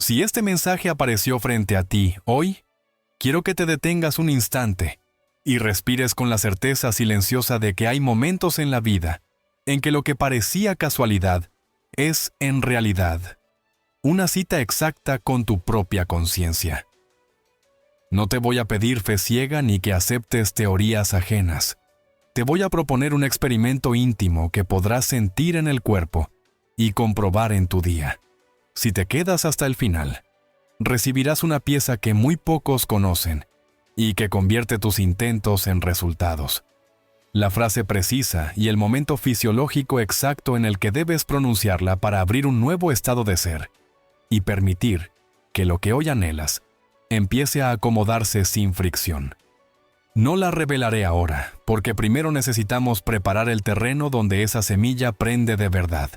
Si este mensaje apareció frente a ti hoy, quiero que te detengas un instante y respires con la certeza silenciosa de que hay momentos en la vida en que lo que parecía casualidad es, en realidad, una cita exacta con tu propia conciencia. No te voy a pedir fe ciega ni que aceptes teorías ajenas. Te voy a proponer un experimento íntimo que podrás sentir en el cuerpo y comprobar en tu día. Si te quedas hasta el final, recibirás una pieza que muy pocos conocen y que convierte tus intentos en resultados. La frase precisa y el momento fisiológico exacto en el que debes pronunciarla para abrir un nuevo estado de ser y permitir que lo que hoy anhelas empiece a acomodarse sin fricción. No la revelaré ahora, porque primero necesitamos preparar el terreno donde esa semilla prende de verdad.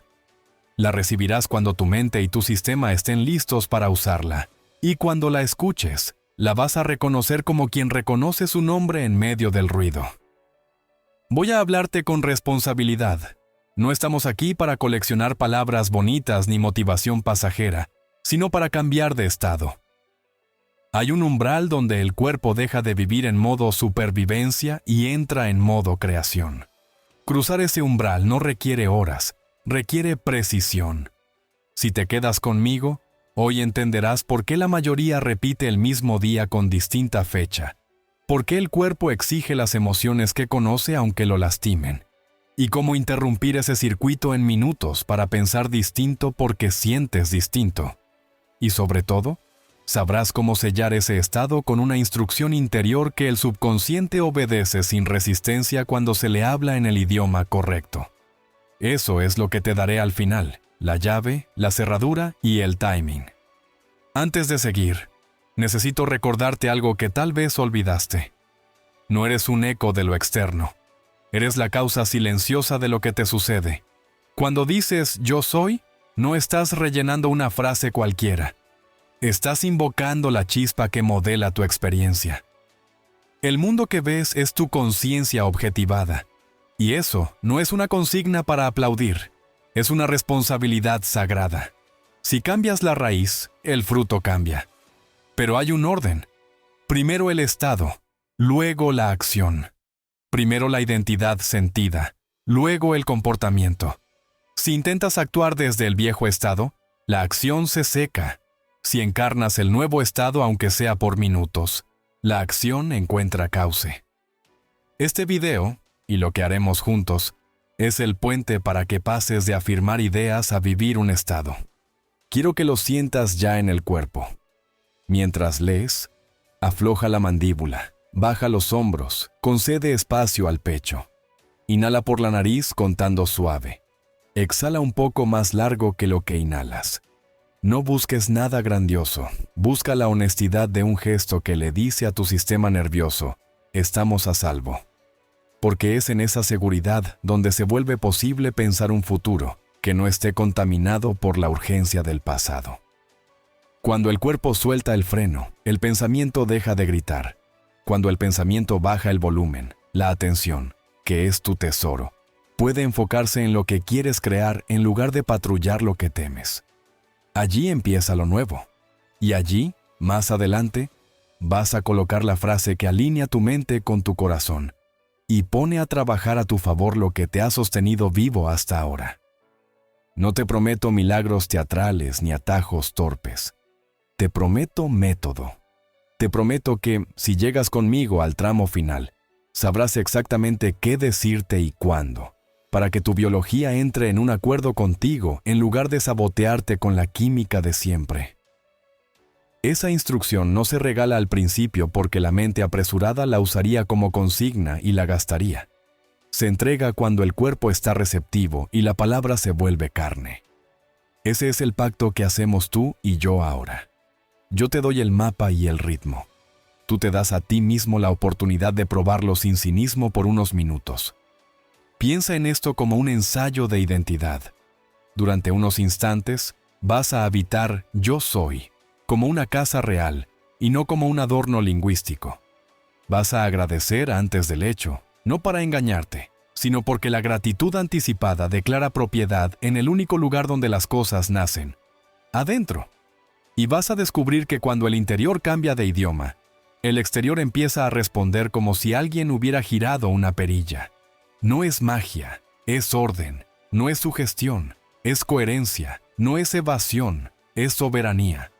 La recibirás cuando tu mente y tu sistema estén listos para usarla, y cuando la escuches, la vas a reconocer como quien reconoce su nombre en medio del ruido. Voy a hablarte con responsabilidad. No estamos aquí para coleccionar palabras bonitas ni motivación pasajera, sino para cambiar de estado. Hay un umbral donde el cuerpo deja de vivir en modo supervivencia y entra en modo creación. Cruzar ese umbral no requiere horas, requiere precisión. Si te quedas conmigo, hoy entenderás por qué la mayoría repite el mismo día con distinta fecha, por qué el cuerpo exige las emociones que conoce aunque lo lastimen, y cómo interrumpir ese circuito en minutos para pensar distinto porque sientes distinto. Y sobre todo, sabrás cómo sellar ese estado con una instrucción interior que el subconsciente obedece sin resistencia cuando se le habla en el idioma correcto. Eso es lo que te daré al final, la llave, la cerradura y el timing. Antes de seguir, necesito recordarte algo que tal vez olvidaste. No eres un eco de lo externo. Eres la causa silenciosa de lo que te sucede. Cuando dices yo soy, no estás rellenando una frase cualquiera. Estás invocando la chispa que modela tu experiencia. El mundo que ves es tu conciencia objetivada. Y eso no es una consigna para aplaudir, es una responsabilidad sagrada. Si cambias la raíz, el fruto cambia. Pero hay un orden. Primero el estado, luego la acción. Primero la identidad sentida, luego el comportamiento. Si intentas actuar desde el viejo estado, la acción se seca. Si encarnas el nuevo estado aunque sea por minutos, la acción encuentra cauce. Este video, y lo que haremos juntos, es el puente para que pases de afirmar ideas a vivir un estado. Quiero que lo sientas ya en el cuerpo. Mientras lees, afloja la mandíbula, baja los hombros, concede espacio al pecho. Inhala por la nariz contando suave. Exhala un poco más largo que lo que inhalas. No busques nada grandioso, busca la honestidad de un gesto que le dice a tu sistema nervioso, estamos a salvo. Porque es en esa seguridad donde se vuelve posible pensar un futuro que no esté contaminado por la urgencia del pasado. Cuando el cuerpo suelta el freno, el pensamiento deja de gritar. Cuando el pensamiento baja el volumen, la atención, que es tu tesoro, puede enfocarse en lo que quieres crear en lugar de patrullar lo que temes. Allí empieza lo nuevo. Y allí, más adelante, vas a colocar la frase que alinea tu mente con tu corazón y pone a trabajar a tu favor lo que te ha sostenido vivo hasta ahora. No te prometo milagros teatrales ni atajos torpes. Te prometo método. Te prometo que, si llegas conmigo al tramo final, sabrás exactamente qué decirte y cuándo, para que tu biología entre en un acuerdo contigo en lugar de sabotearte con la química de siempre. Esa instrucción no se regala al principio porque la mente apresurada la usaría como consigna y la gastaría. Se entrega cuando el cuerpo está receptivo y la palabra se vuelve carne. Ese es el pacto que hacemos tú y yo ahora. Yo te doy el mapa y el ritmo. Tú te das a ti mismo la oportunidad de probarlo sin cinismo por unos minutos. Piensa en esto como un ensayo de identidad. Durante unos instantes vas a habitar yo soy, como una casa real y no como un adorno lingüístico. Vas a agradecer antes del hecho, no para engañarte, sino porque la gratitud anticipada declara propiedad en el único lugar donde las cosas nacen, adentro. Y vas a descubrir que cuando el interior cambia de idioma, el exterior empieza a responder como si alguien hubiera girado una perilla. No es magia, es orden, no es sugestión, es coherencia, no es evasión, es soberanía.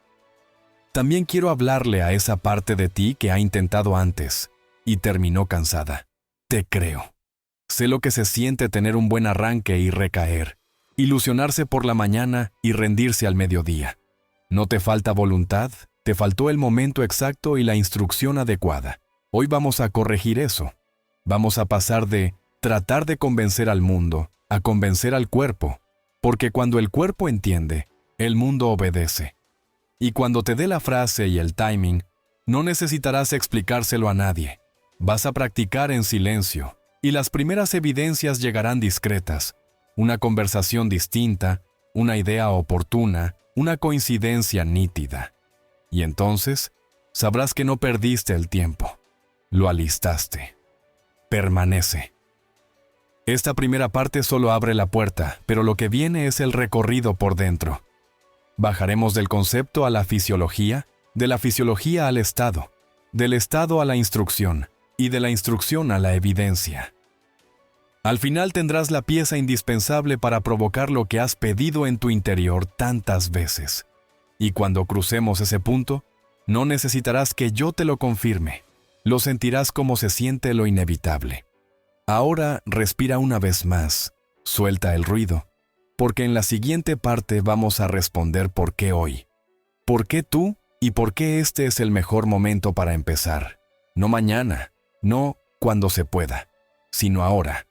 También quiero hablarle a esa parte de ti que ha intentado antes y terminó cansada. Te creo. Sé lo que se siente tener un buen arranque y recaer, ilusionarse por la mañana y rendirse al mediodía. No te falta voluntad, te faltó el momento exacto y la instrucción adecuada. Hoy vamos a corregir eso. Vamos a pasar de tratar de convencer al mundo a convencer al cuerpo, porque cuando el cuerpo entiende, el mundo obedece. Y cuando te dé la frase y el timing, no necesitarás explicárselo a nadie. Vas a practicar en silencio, y las primeras evidencias llegarán discretas. Una conversación distinta, una idea oportuna, una coincidencia nítida. Y entonces, sabrás que no perdiste el tiempo. Lo alistaste. Permanece. Esta primera parte solo abre la puerta, pero lo que viene es el recorrido por dentro. Bajaremos del concepto a la fisiología, de la fisiología al estado, del estado a la instrucción, y de la instrucción a la evidencia. Al final tendrás la pieza indispensable para provocar lo que has pedido en tu interior tantas veces. Y cuando crucemos ese punto, no necesitarás que yo te lo confirme. Lo sentirás como se siente lo inevitable. Ahora respira una vez más, suelta el ruido, porque en la siguiente parte vamos a responder por qué hoy. ¿Por qué tú y por qué este es el mejor momento para empezar? No mañana, no cuando se pueda, sino ahora,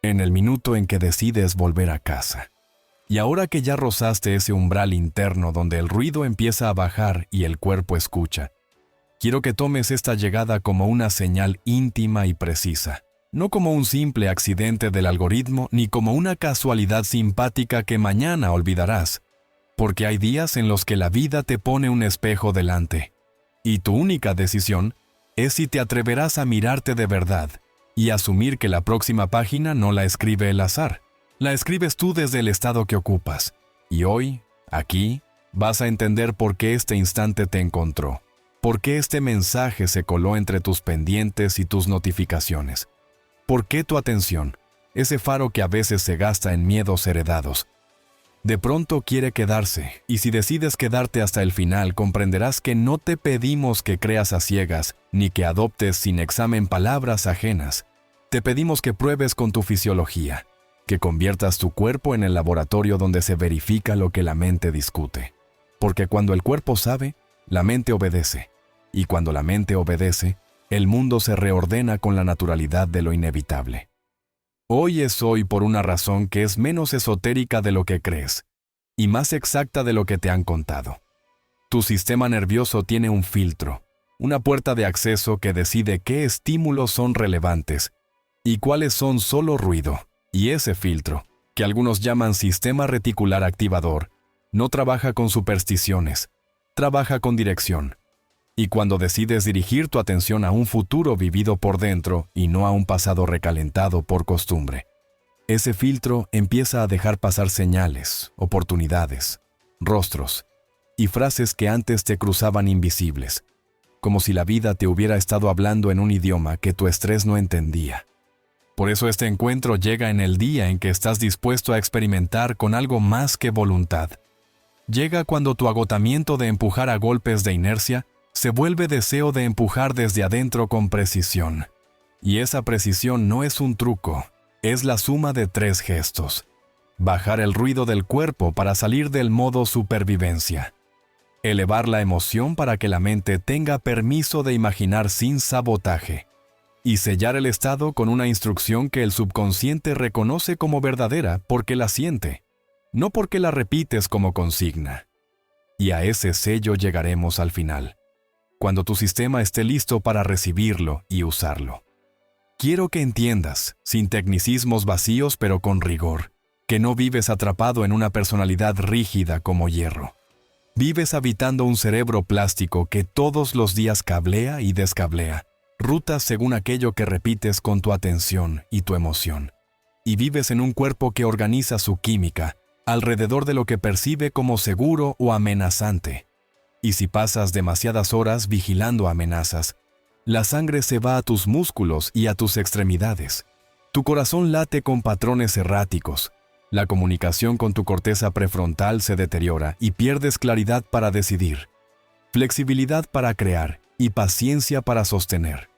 en el minuto en que decides volver a casa. Y ahora que ya rozaste ese umbral interno donde el ruido empieza a bajar y el cuerpo escucha, quiero que tomes esta llegada como una señal íntima y precisa, no como un simple accidente del algoritmo ni como una casualidad simpática que mañana olvidarás, porque hay días en los que la vida te pone un espejo delante, y tu única decisión es si te atreverás a mirarte de verdad y asumir que la próxima página no la escribe el azar. La escribes tú desde el estado que ocupas. Y hoy, aquí, vas a entender por qué este instante te encontró, por qué este mensaje se coló entre tus pendientes y tus notificaciones, por qué tu atención, ese faro que a veces se gasta en miedos heredados, de pronto quiere quedarse, y si decides quedarte hasta el final, comprenderás que no te pedimos que creas a ciegas, ni que adoptes sin examen palabras ajenas. Te pedimos que pruebes con tu fisiología, que conviertas tu cuerpo en el laboratorio donde se verifica lo que la mente discute. Porque cuando el cuerpo sabe, la mente obedece, y cuando la mente obedece, el mundo se reordena con la naturalidad de lo inevitable. Hoy es hoy por una razón que es menos esotérica de lo que crees y más exacta de lo que te han contado. Tu sistema nervioso tiene un filtro, una puerta de acceso que decide qué estímulos son relevantes y cuáles son solo ruido. Y ese filtro, que algunos llaman sistema reticular activador, no trabaja con supersticiones, trabaja con dirección. Y cuando decides dirigir tu atención a un futuro vivido por dentro y no a un pasado recalentado por costumbre, ese filtro empieza a dejar pasar señales, oportunidades, rostros y frases que antes te cruzaban invisibles, como si la vida te hubiera estado hablando en un idioma que tu estrés no entendía. Por eso este encuentro llega en el día en que estás dispuesto a experimentar con algo más que voluntad. Llega cuando tu agotamiento de empujar a golpes de inercia se vuelve deseo de empujar desde adentro con precisión. Y esa precisión no es un truco, es la suma de 3 gestos. Bajar el ruido del cuerpo para salir del modo supervivencia. Elevar la emoción para que la mente tenga permiso de imaginar sin sabotaje. Y sellar el estado con una instrucción que el subconsciente reconoce como verdadera porque la siente, no porque la repites como consigna. Y a ese sello llegaremos al final, cuando tu sistema esté listo para recibirlo y usarlo. Quiero que entiendas, sin tecnicismos vacíos pero con rigor, que no vives atrapado en una personalidad rígida como hierro. Vives habitando un cerebro plástico que todos los días cablea y descablea, rutas según aquello que repites con tu atención y tu emoción. Y vives en un cuerpo que organiza su química alrededor de lo que percibe como seguro o amenazante. Y si pasas demasiadas horas vigilando amenazas, la sangre se va a tus músculos y a tus extremidades. Tu corazón late con patrones erráticos. La comunicación con tu corteza prefrontal se deteriora y pierdes claridad para decidir, flexibilidad para crear y paciencia para sostener.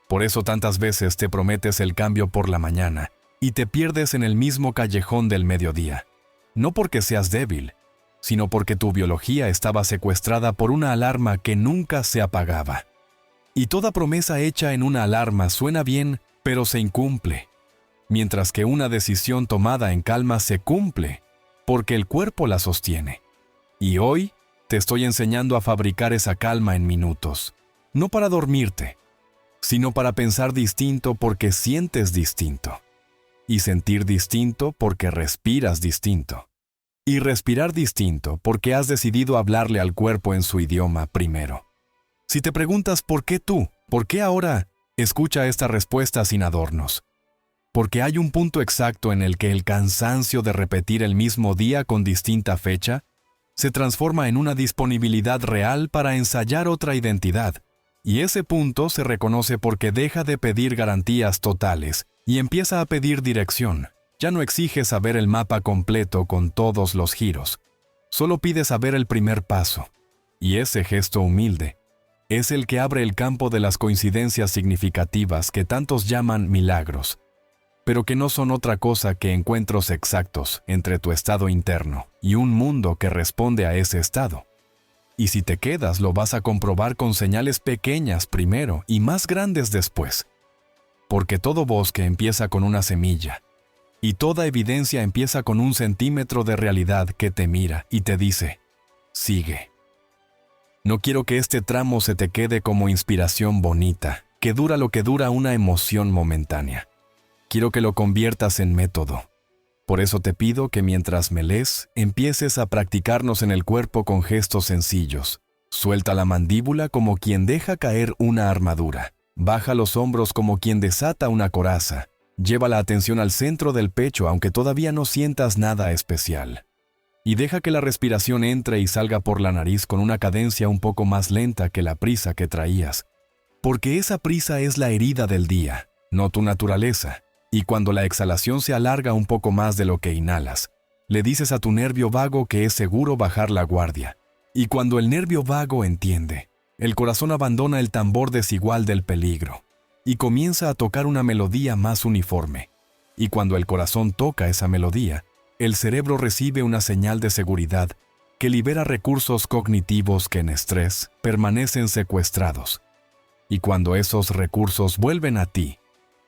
Por eso tantas veces te prometes el cambio por la mañana y te pierdes en el mismo callejón del mediodía. No porque seas débil, sino porque tu biología estaba secuestrada por una alarma que nunca se apagaba. Y toda promesa hecha en una alarma suena bien, pero se incumple. Mientras que una decisión tomada en calma se cumple, porque el cuerpo la sostiene. Y hoy te estoy enseñando a fabricar esa calma en minutos, no para dormirte, sino para pensar distinto porque sientes distinto, y sentir distinto porque respiras distinto, y respirar distinto porque has decidido hablarle al cuerpo en su idioma primero. Si te preguntas ¿por qué tú? ¿Por qué ahora? Escucha esta respuesta sin adornos. Porque hay un punto exacto en el que el cansancio de repetir el mismo día con distinta fecha se transforma en una disponibilidad real para ensayar otra identidad, y ese punto se reconoce porque deja de pedir garantías totales y empieza a pedir dirección. Ya no exige saber el mapa completo con todos los giros, solo pide saber el primer paso, y ese gesto humilde es el que abre el campo de las coincidencias significativas que tantos llaman milagros, pero que no son otra cosa que encuentros exactos entre tu estado interno y un mundo que responde a ese estado. Y si te quedas, lo vas a comprobar con señales pequeñas primero y más grandes después. Porque todo bosque empieza con una semilla, y toda evidencia empieza con un centímetro de realidad que te mira y te dice, sigue. No quiero que este tramo se te quede como inspiración bonita, que dura lo que dura una emoción momentánea. Quiero que lo conviertas en método. Por eso te pido que mientras me lees, empieces a practicarnos en el cuerpo con gestos sencillos. Suelta la mandíbula como quien deja caer una armadura. Baja los hombros como quien desata una coraza. Lleva la atención al centro del pecho aunque todavía no sientas nada especial. Y deja que la respiración entre y salga por la nariz con una cadencia un poco más lenta que la prisa que traías. Porque esa prisa es la herida del día, no tu naturaleza. Y cuando la exhalación se alarga un poco más de lo que inhalas, le dices a tu nervio vago que es seguro bajar la guardia. Y cuando el nervio vago entiende, el corazón abandona el tambor desigual del peligro y comienza a tocar una melodía más uniforme. Y cuando el corazón toca esa melodía, el cerebro recibe una señal de seguridad que libera recursos cognitivos que en estrés permanecen secuestrados. Y cuando esos recursos vuelven a ti,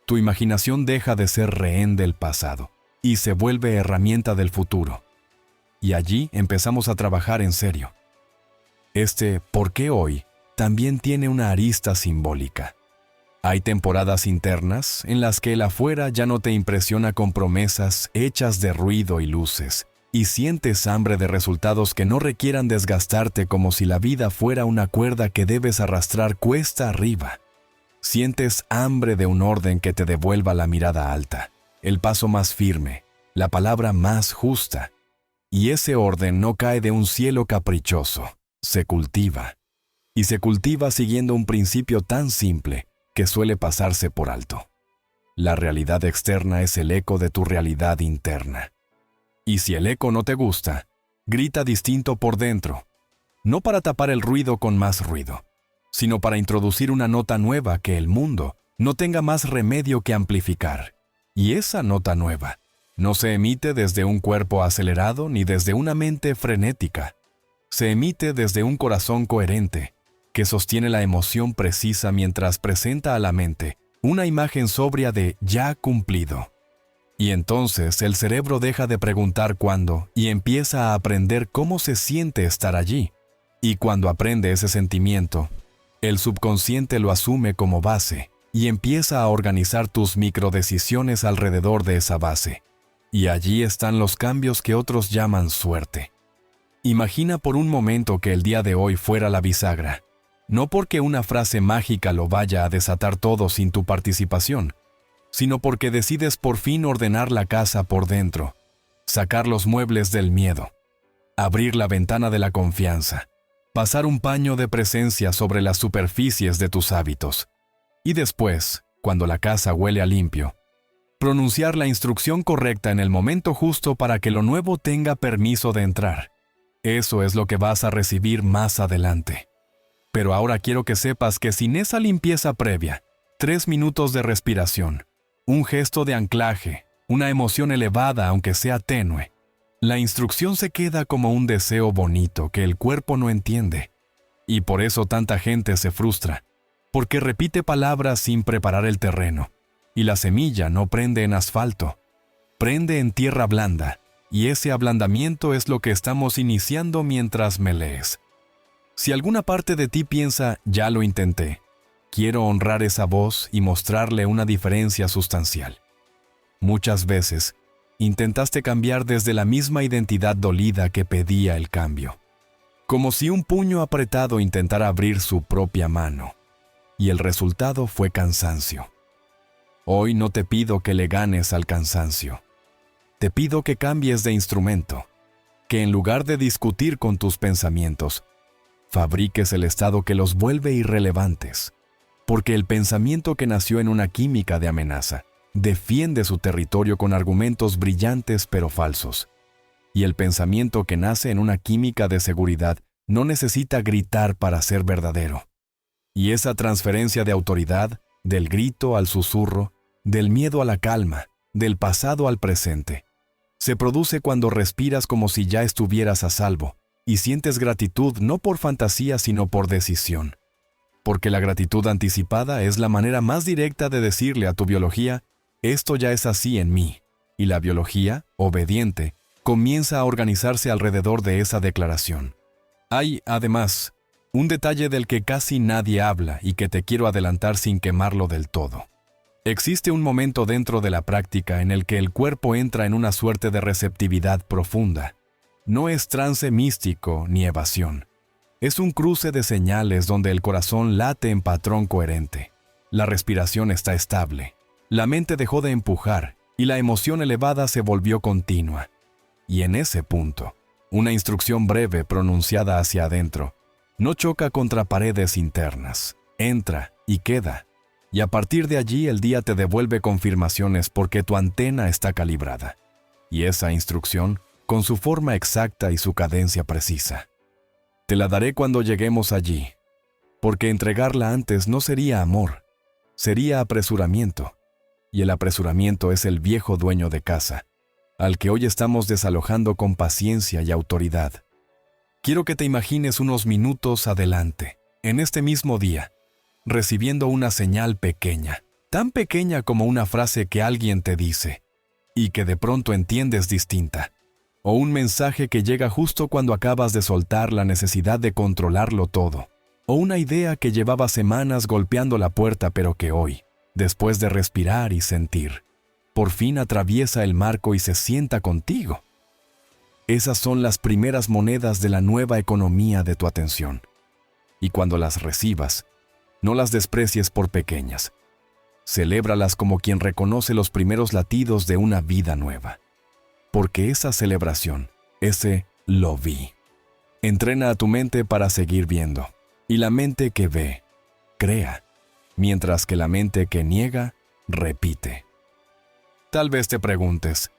tu imaginación deja de ser rehén del pasado y se vuelve herramienta del futuro. Y allí empezamos a trabajar en serio. ¿Por qué hoy? También tiene una arista simbólica. Hay temporadas internas en las que el afuera ya no te impresiona con promesas hechas de ruido y luces, y sientes hambre de resultados que no requieran desgastarte como si la vida fuera una cuerda que debes arrastrar cuesta arriba. Sientes hambre de un orden que te devuelva la mirada alta, el paso más firme, la palabra más justa. Y ese orden no cae de un cielo caprichoso, se cultiva. Y se cultiva siguiendo un principio tan simple que suele pasarse por alto. La realidad externa es el eco de tu realidad interna. Y si el eco no te gusta, grita distinto por dentro, no para tapar el ruido con más ruido, sino para introducir una nota nueva que el mundo no tenga más remedio que amplificar. Y esa nota nueva no se emite desde un cuerpo acelerado ni desde una mente frenética. Se emite desde un corazón coherente, que sostiene la emoción precisa mientras presenta a la mente una imagen sobria de ya cumplido. Y entonces el cerebro deja de preguntar cuándo y empieza a aprender cómo se siente estar allí. Y cuando aprende ese sentimiento, el subconsciente lo asume como base y empieza a organizar tus microdecisiones alrededor de esa base. Y allí están los cambios que otros llaman suerte. Imagina por un momento que el día de hoy fuera la bisagra, no porque una frase mágica lo vaya a desatar todo sin tu participación, sino porque decides por fin ordenar la casa por dentro, sacar los muebles del miedo, abrir la ventana de la confianza, Pasar un paño de presencia sobre las superficies de tus hábitos. Y después, cuando la casa huele a limpio, pronunciar la instrucción correcta en el momento justo para que lo nuevo tenga permiso de entrar. Eso es lo que vas a recibir más adelante. Pero ahora quiero que sepas que sin esa limpieza previa, 3 minutos de respiración, un gesto de anclaje, una emoción elevada aunque sea tenue, la instrucción se queda como un deseo bonito que el cuerpo no entiende. Y por eso tanta gente se frustra, porque repite palabras sin preparar el terreno, y la semilla no prende en asfalto, prende en tierra blanda, y ese ablandamiento es lo que estamos iniciando mientras me lees. Si alguna parte de ti piensa, ya lo intenté, quiero honrar esa voz y mostrarle una diferencia sustancial. Muchas veces, intentaste cambiar desde la misma identidad dolida que pedía el cambio, como si un puño apretado intentara abrir su propia mano, y el resultado fue cansancio. Hoy no te pido que le ganes al cansancio. Te pido que cambies de instrumento, que en lugar de discutir con tus pensamientos, fabriques el estado que los vuelve irrelevantes, porque el pensamiento que nació en una química de amenaza defiende su territorio con argumentos brillantes pero falsos, y el pensamiento que nace en una química de seguridad no necesita gritar para ser verdadero. Y esa transferencia de autoridad, del grito al susurro, del miedo a la calma, del pasado al presente, se produce cuando respiras como si ya estuvieras a salvo y sientes gratitud no por fantasía sino por decisión. Porque la gratitud anticipada es la manera más directa de decirle a tu biología, esto ya es así en mí, y la biología, obediente, comienza a organizarse alrededor de esa declaración. Hay, además, un detalle del que casi nadie habla y que te quiero adelantar sin quemarlo del todo. Existe un momento dentro de la práctica en el que el cuerpo entra en una suerte de receptividad profunda. No es trance místico ni evasión. Es un cruce de señales donde el corazón late en patrón coherente. La respiración está estable. La mente dejó de empujar y la emoción elevada se volvió continua. Y en ese punto, una instrucción breve pronunciada hacia adentro no choca contra paredes internas. Entra y queda. Y a partir de allí el día te devuelve confirmaciones porque tu antena está calibrada. Y esa instrucción, con su forma exacta y su cadencia precisa. Te la daré cuando lleguemos allí, porque entregarla antes no sería amor, sería apresuramiento. Y el apresuramiento es el viejo dueño de casa, al que hoy estamos desalojando con paciencia y autoridad. Quiero que te imagines unos minutos adelante, en este mismo día, recibiendo una señal pequeña, tan pequeña como una frase que alguien te dice, y que de pronto entiendes distinta, o un mensaje que llega justo cuando acabas de soltar la necesidad de controlarlo todo, o una idea que llevaba semanas golpeando la puerta pero que hoy, después de respirar y sentir, por fin atraviesa el marco y se sienta contigo. Esas son las primeras monedas de la nueva economía de tu atención. Y cuando las recibas, no las desprecies por pequeñas. Celébralas como quien reconoce los primeros latidos de una vida nueva. Porque esa celebración, ese lo vi, entrena a tu mente para seguir viendo. Y la mente que ve, crea, mientras que la mente que niega, repite. Tal vez te preguntes,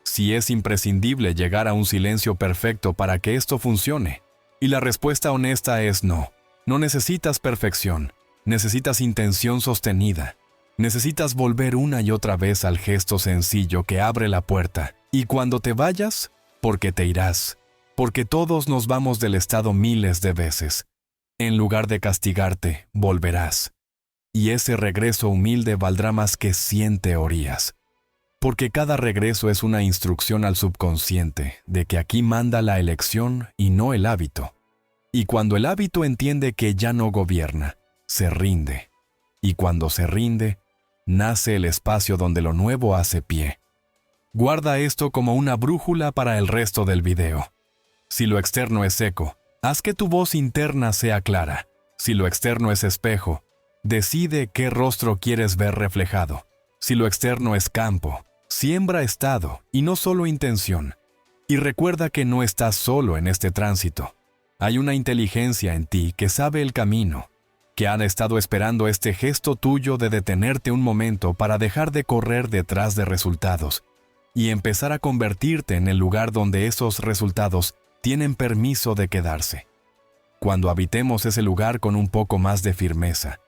si es imprescindible llegar a un silencio perfecto para que esto funcione. Y la respuesta honesta es no. No necesitas perfección. Necesitas intención sostenida. Necesitas volver una y otra vez al gesto sencillo que abre la puerta. Y cuando te vayas, porque te irás. Porque todos nos vamos del estado miles de veces. En lugar de castigarte, volverás. Y ese regreso humilde valdrá más que 100 teorías. Porque cada regreso es una instrucción al subconsciente de que aquí manda la elección y no el hábito. Y cuando el hábito entiende que ya no gobierna, se rinde. Y cuando se rinde, nace el espacio donde lo nuevo hace pie. Guarda esto como una brújula para el resto del video. Si lo externo es seco, haz que tu voz interna sea clara. Si lo externo es espejo, decide qué rostro quieres ver reflejado. Si lo externo es campo, siembra estado y no solo intención. Y recuerda que no estás solo en este tránsito. Hay una inteligencia en ti que sabe el camino, que ha estado esperando este gesto tuyo de detenerte un momento para dejar de correr detrás de resultados y empezar a convertirte en el lugar donde esos resultados tienen permiso de quedarse. Cuando habitemos ese lugar con un poco más de firmeza,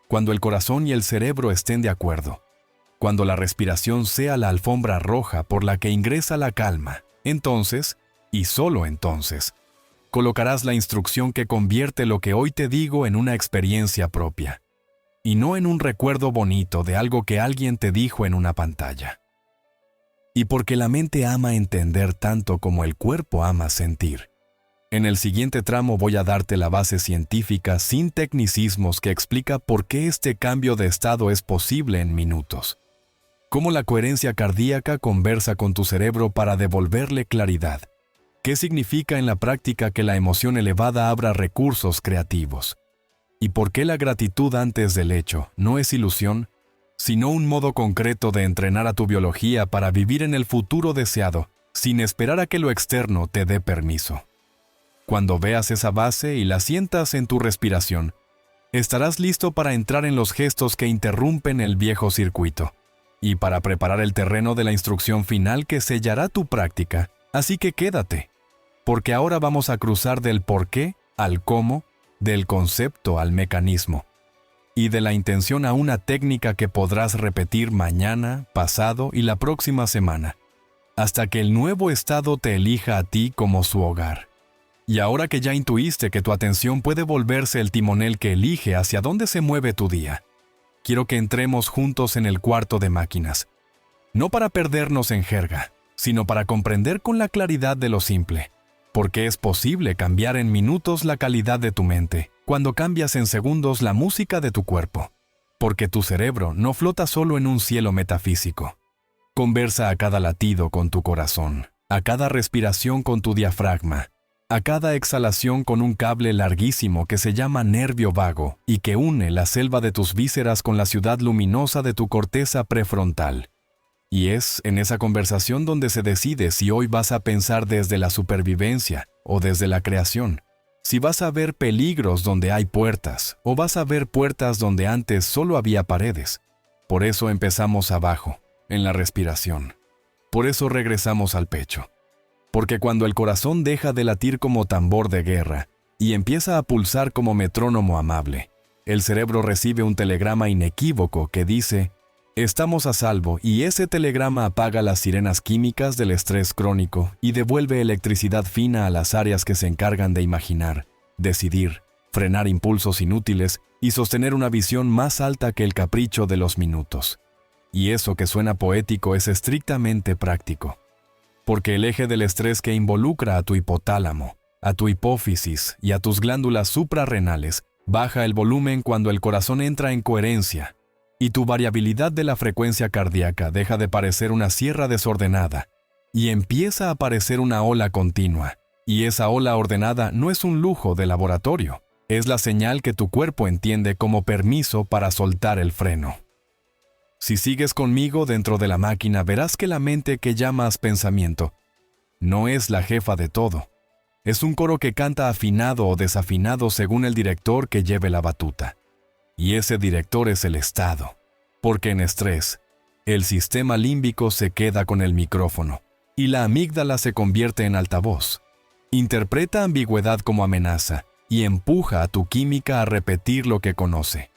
cuando el corazón y el cerebro estén de acuerdo, cuando la respiración sea la alfombra roja por la que ingresa la calma, entonces, y solo entonces, colocarás la instrucción que convierte lo que hoy te digo en una experiencia propia, y no en un recuerdo bonito de algo que alguien te dijo en una pantalla. Y porque la mente ama entender tanto como el cuerpo ama sentir, en el siguiente tramo voy a darte la base científica sin tecnicismos que explica por qué este cambio de estado es posible en minutos. Cómo la coherencia cardíaca conversa con tu cerebro para devolverle claridad. ¿Qué significa en la práctica que la emoción elevada abra recursos creativos? ¿Y por qué la gratitud antes del hecho no es ilusión, sino un modo concreto de entrenar a tu biología para vivir en el futuro deseado, sin esperar a que lo externo te dé permiso? Cuando veas esa base y la sientas en tu respiración, estarás listo para entrar en los gestos que interrumpen el viejo circuito, y para preparar el terreno de la instrucción final que sellará tu práctica. Así que quédate, porque ahora vamos a cruzar del por qué al cómo, del concepto al mecanismo, y de la intención a una técnica que podrás repetir mañana, pasado y la próxima semana, hasta que el nuevo estado te elija a ti como su hogar. Y ahora que ya intuiste que tu atención puede volverse el timonel que elige hacia dónde se mueve tu día, quiero que entremos juntos en el cuarto de máquinas, no para perdernos en jerga, sino para comprender con la claridad de lo simple, porque es posible cambiar en minutos la calidad de tu mente, cuando cambias en segundos la música de tu cuerpo, porque tu cerebro no flota solo en un cielo metafísico. Conversa a cada latido con tu corazón, a cada respiración con tu diafragma, a cada exhalación con un cable larguísimo que se llama nervio vago y que une la selva de tus vísceras con la ciudad luminosa de tu corteza prefrontal. Y es en esa conversación donde se decide si hoy vas a pensar desde la supervivencia o desde la creación, si vas a ver peligros donde hay puertas o vas a ver puertas donde antes solo había paredes. Por eso empezamos abajo, en la respiración. Por eso regresamos al pecho. Porque cuando el corazón deja de latir como tambor de guerra y empieza a pulsar como metrónomo amable, el cerebro recibe un telegrama inequívoco que dice: estamos a salvo, y ese telegrama apaga las sirenas químicas del estrés crónico y devuelve electricidad fina a las áreas que se encargan de imaginar, decidir, frenar impulsos inútiles y sostener una visión más alta que el capricho de los minutos. Y eso que suena poético es estrictamente práctico. Porque el eje del estrés que involucra a tu hipotálamo, a tu hipófisis y a tus glándulas suprarrenales baja el volumen cuando el corazón entra en coherencia, y tu variabilidad de la frecuencia cardíaca deja de parecer una sierra desordenada y empieza a parecer una ola continua. Y esa ola ordenada no es un lujo de laboratorio, es la señal que tu cuerpo entiende como permiso para soltar el freno. Si sigues conmigo dentro de la máquina, verás que la mente que llamas pensamiento no es la jefa de todo. Es un coro que canta afinado o desafinado según el director que lleve la batuta. Y ese director es el estado, porque en estrés, el sistema límbico se queda con el micrófono y la amígdala se convierte en altavoz. Interpreta ambigüedad como amenaza y empuja a tu química a repetir lo que conoce.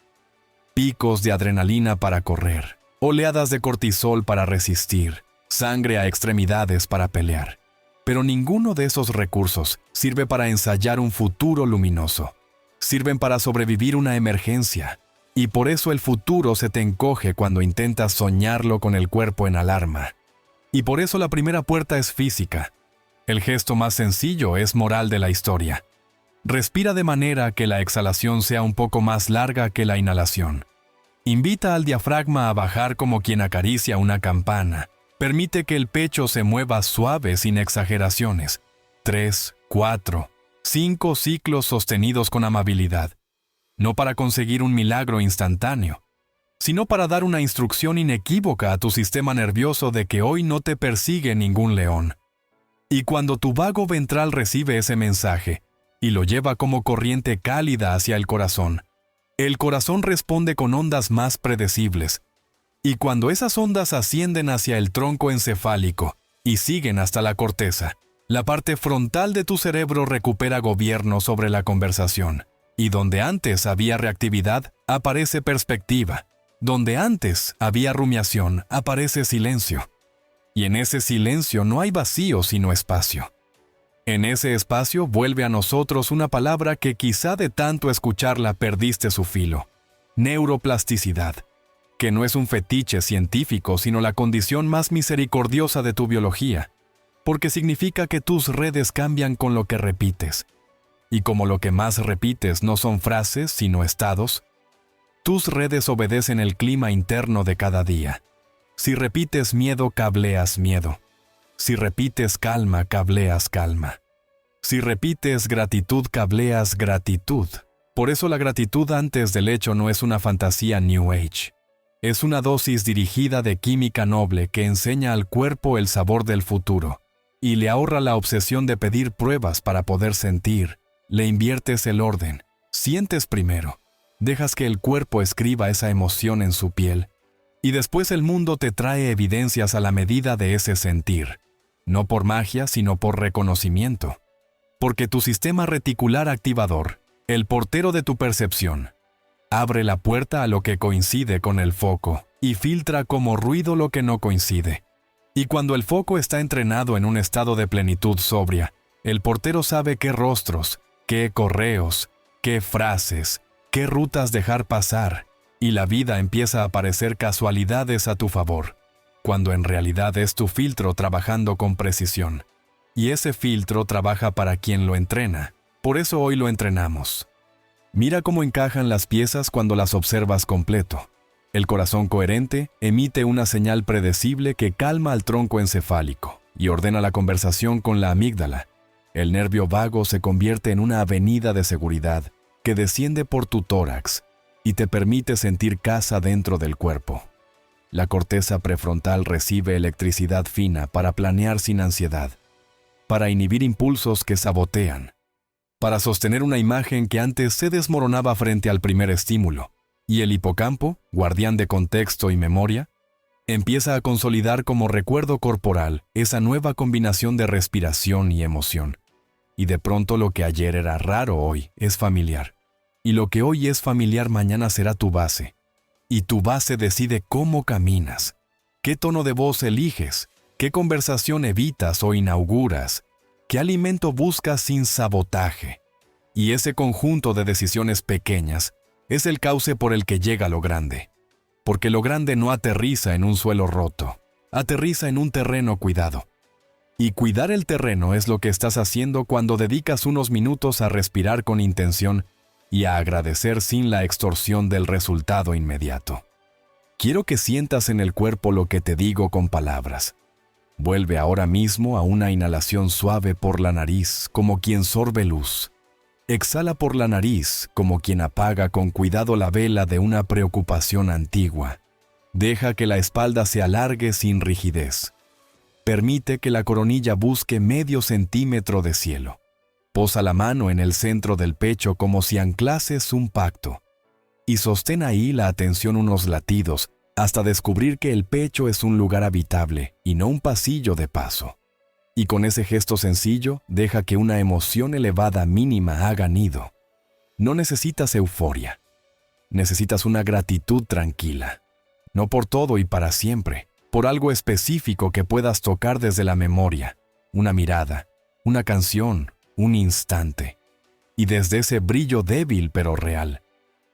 Picos de adrenalina para correr, oleadas de cortisol para resistir, sangre a extremidades para pelear. Pero ninguno de esos recursos sirve para ensayar un futuro luminoso. Sirven para sobrevivir una emergencia, y por eso el futuro se te encoge cuando intentas soñarlo con el cuerpo en alarma. Y por eso la primera puerta es física. El gesto más sencillo es moral de la historia. Respira de manera que la exhalación sea un poco más larga que la inhalación. Invita al diafragma a bajar como quien acaricia una campana. Permite que el pecho se mueva suave sin exageraciones. 3, 4, 5 ciclos sostenidos con amabilidad. No para conseguir un milagro instantáneo, sino para dar una instrucción inequívoca a tu sistema nervioso de que hoy no te persigue ningún león. Y cuando tu vago ventral recibe ese mensaje, y lo lleva como corriente cálida hacia el corazón. El corazón responde con ondas más predecibles, y cuando esas ondas ascienden hacia el tronco encefálico y siguen hasta la corteza, la parte frontal de tu cerebro recupera gobierno sobre la conversación, y donde antes había reactividad, aparece perspectiva. Donde antes había rumiación, aparece silencio. Y en ese silencio no hay vacío sino espacio. En ese espacio vuelve a nosotros una palabra que quizá de tanto escucharla perdiste su filo: neuroplasticidad, que no es un fetiche científico sino la condición más misericordiosa de tu biología, porque significa que tus redes cambian con lo que repites. Y como lo que más repites no son frases sino estados, tus redes obedecen el clima interno de cada día. Si repites miedo, cableas miedo. Si repites calma, cableas calma. Si repites gratitud, cableas gratitud. Por eso la gratitud antes del hecho no es una fantasía New Age. Es una dosis dirigida de química noble que enseña al cuerpo el sabor del futuro y le ahorra la obsesión de pedir pruebas para poder sentir. Le inviertes el orden. Sientes primero. Dejas que el cuerpo escriba esa emoción en su piel. Y después el mundo te trae evidencias a la medida de ese sentir. No por magia, sino por reconocimiento. Porque tu sistema reticular activador, el portero de tu percepción, abre la puerta a lo que coincide con el foco y filtra como ruido lo que no coincide. Y cuando el foco está entrenado en un estado de plenitud sobria, el portero sabe qué rostros, qué correos, qué frases, qué rutas dejar pasar, y la vida empieza a aparecer casualidades a tu favor, cuando en realidad es tu filtro trabajando con precisión. Y ese filtro trabaja para quien lo entrena. Por eso hoy lo entrenamos. Mira cómo encajan las piezas cuando las observas completo. El corazón coherente emite una señal predecible que calma al tronco encefálico y ordena la conversación con la amígdala. El nervio vago se convierte en una avenida de seguridad que desciende por tu tórax y te permite sentir casa dentro del cuerpo. La corteza prefrontal recibe electricidad fina para planear sin ansiedad, para inhibir impulsos que sabotean, para sostener una imagen que antes se desmoronaba frente al primer estímulo, y el hipocampo, guardián de contexto y memoria, empieza a consolidar como recuerdo corporal esa nueva combinación de respiración y emoción. Y de pronto lo que ayer era raro hoy es familiar. Y lo que hoy es familiar mañana será tu base. Y tu base decide cómo caminas, qué tono de voz eliges, qué conversación evitas o inauguras, qué alimento buscas sin sabotaje. Y ese conjunto de decisiones pequeñas es el cauce por el que llega lo grande. Porque lo grande no aterriza en un suelo roto, aterriza en un terreno cuidado. Y cuidar el terreno es lo que estás haciendo cuando dedicas unos minutos a respirar con intención y a agradecer sin la extorsión del resultado inmediato. Quiero que sientas en el cuerpo lo que te digo con palabras. Vuelve ahora mismo a una inhalación suave por la nariz, como quien sorbe luz. Exhala por la nariz, como quien apaga con cuidado la vela de una preocupación antigua. Deja que la espalda se alargue sin rigidez. Permite que la coronilla busque medio centímetro de cielo. Posa la mano en el centro del pecho como si anclases un pacto. Y sostén ahí la atención unos latidos hasta descubrir que el pecho es un lugar habitable y no un pasillo de paso. Y con ese gesto sencillo, deja que una emoción elevada mínima haga nido. No necesitas euforia. Necesitas una gratitud tranquila. No por todo y para siempre, por algo específico que puedas tocar desde la memoria, una mirada, una canción, un instante. Y desde ese brillo débil pero real,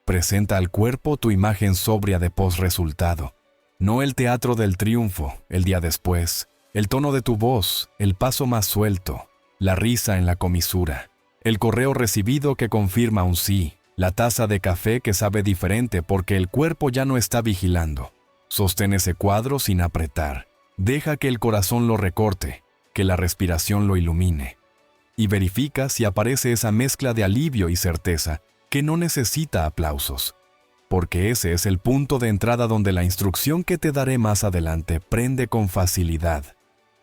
presenta al cuerpo tu imagen sobria de posresultado, no el teatro del triunfo, el día después, el tono de tu voz, el paso más suelto, la risa en la comisura, el correo recibido que confirma un sí, la taza de café que sabe diferente porque el cuerpo ya no está vigilando. Sostén ese cuadro sin apretar. Deja que el corazón lo recorte, que la respiración lo ilumine. Y verifica si aparece esa mezcla de alivio y certeza que no necesita aplausos. Porque ese es el punto de entrada donde la instrucción que te daré más adelante prende con facilidad.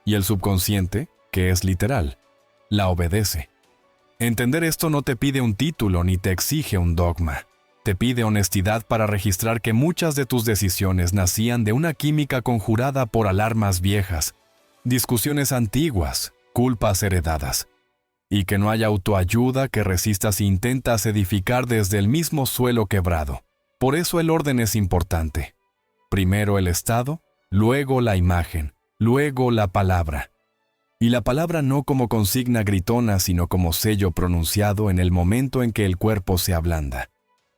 Y el subconsciente, que es literal, la obedece. Entender esto no te pide un título ni te exige un dogma. Te pide honestidad para registrar que muchas de tus decisiones nacían de una química conjurada por alarmas viejas, discusiones antiguas, culpas heredadas, y que no hay autoayuda que resista si intentas edificar desde el mismo suelo quebrado. Por eso el orden es importante. Primero el estado, luego la imagen, luego la palabra. Y la palabra no como consigna gritona, sino como sello pronunciado en el momento en que el cuerpo se ablanda.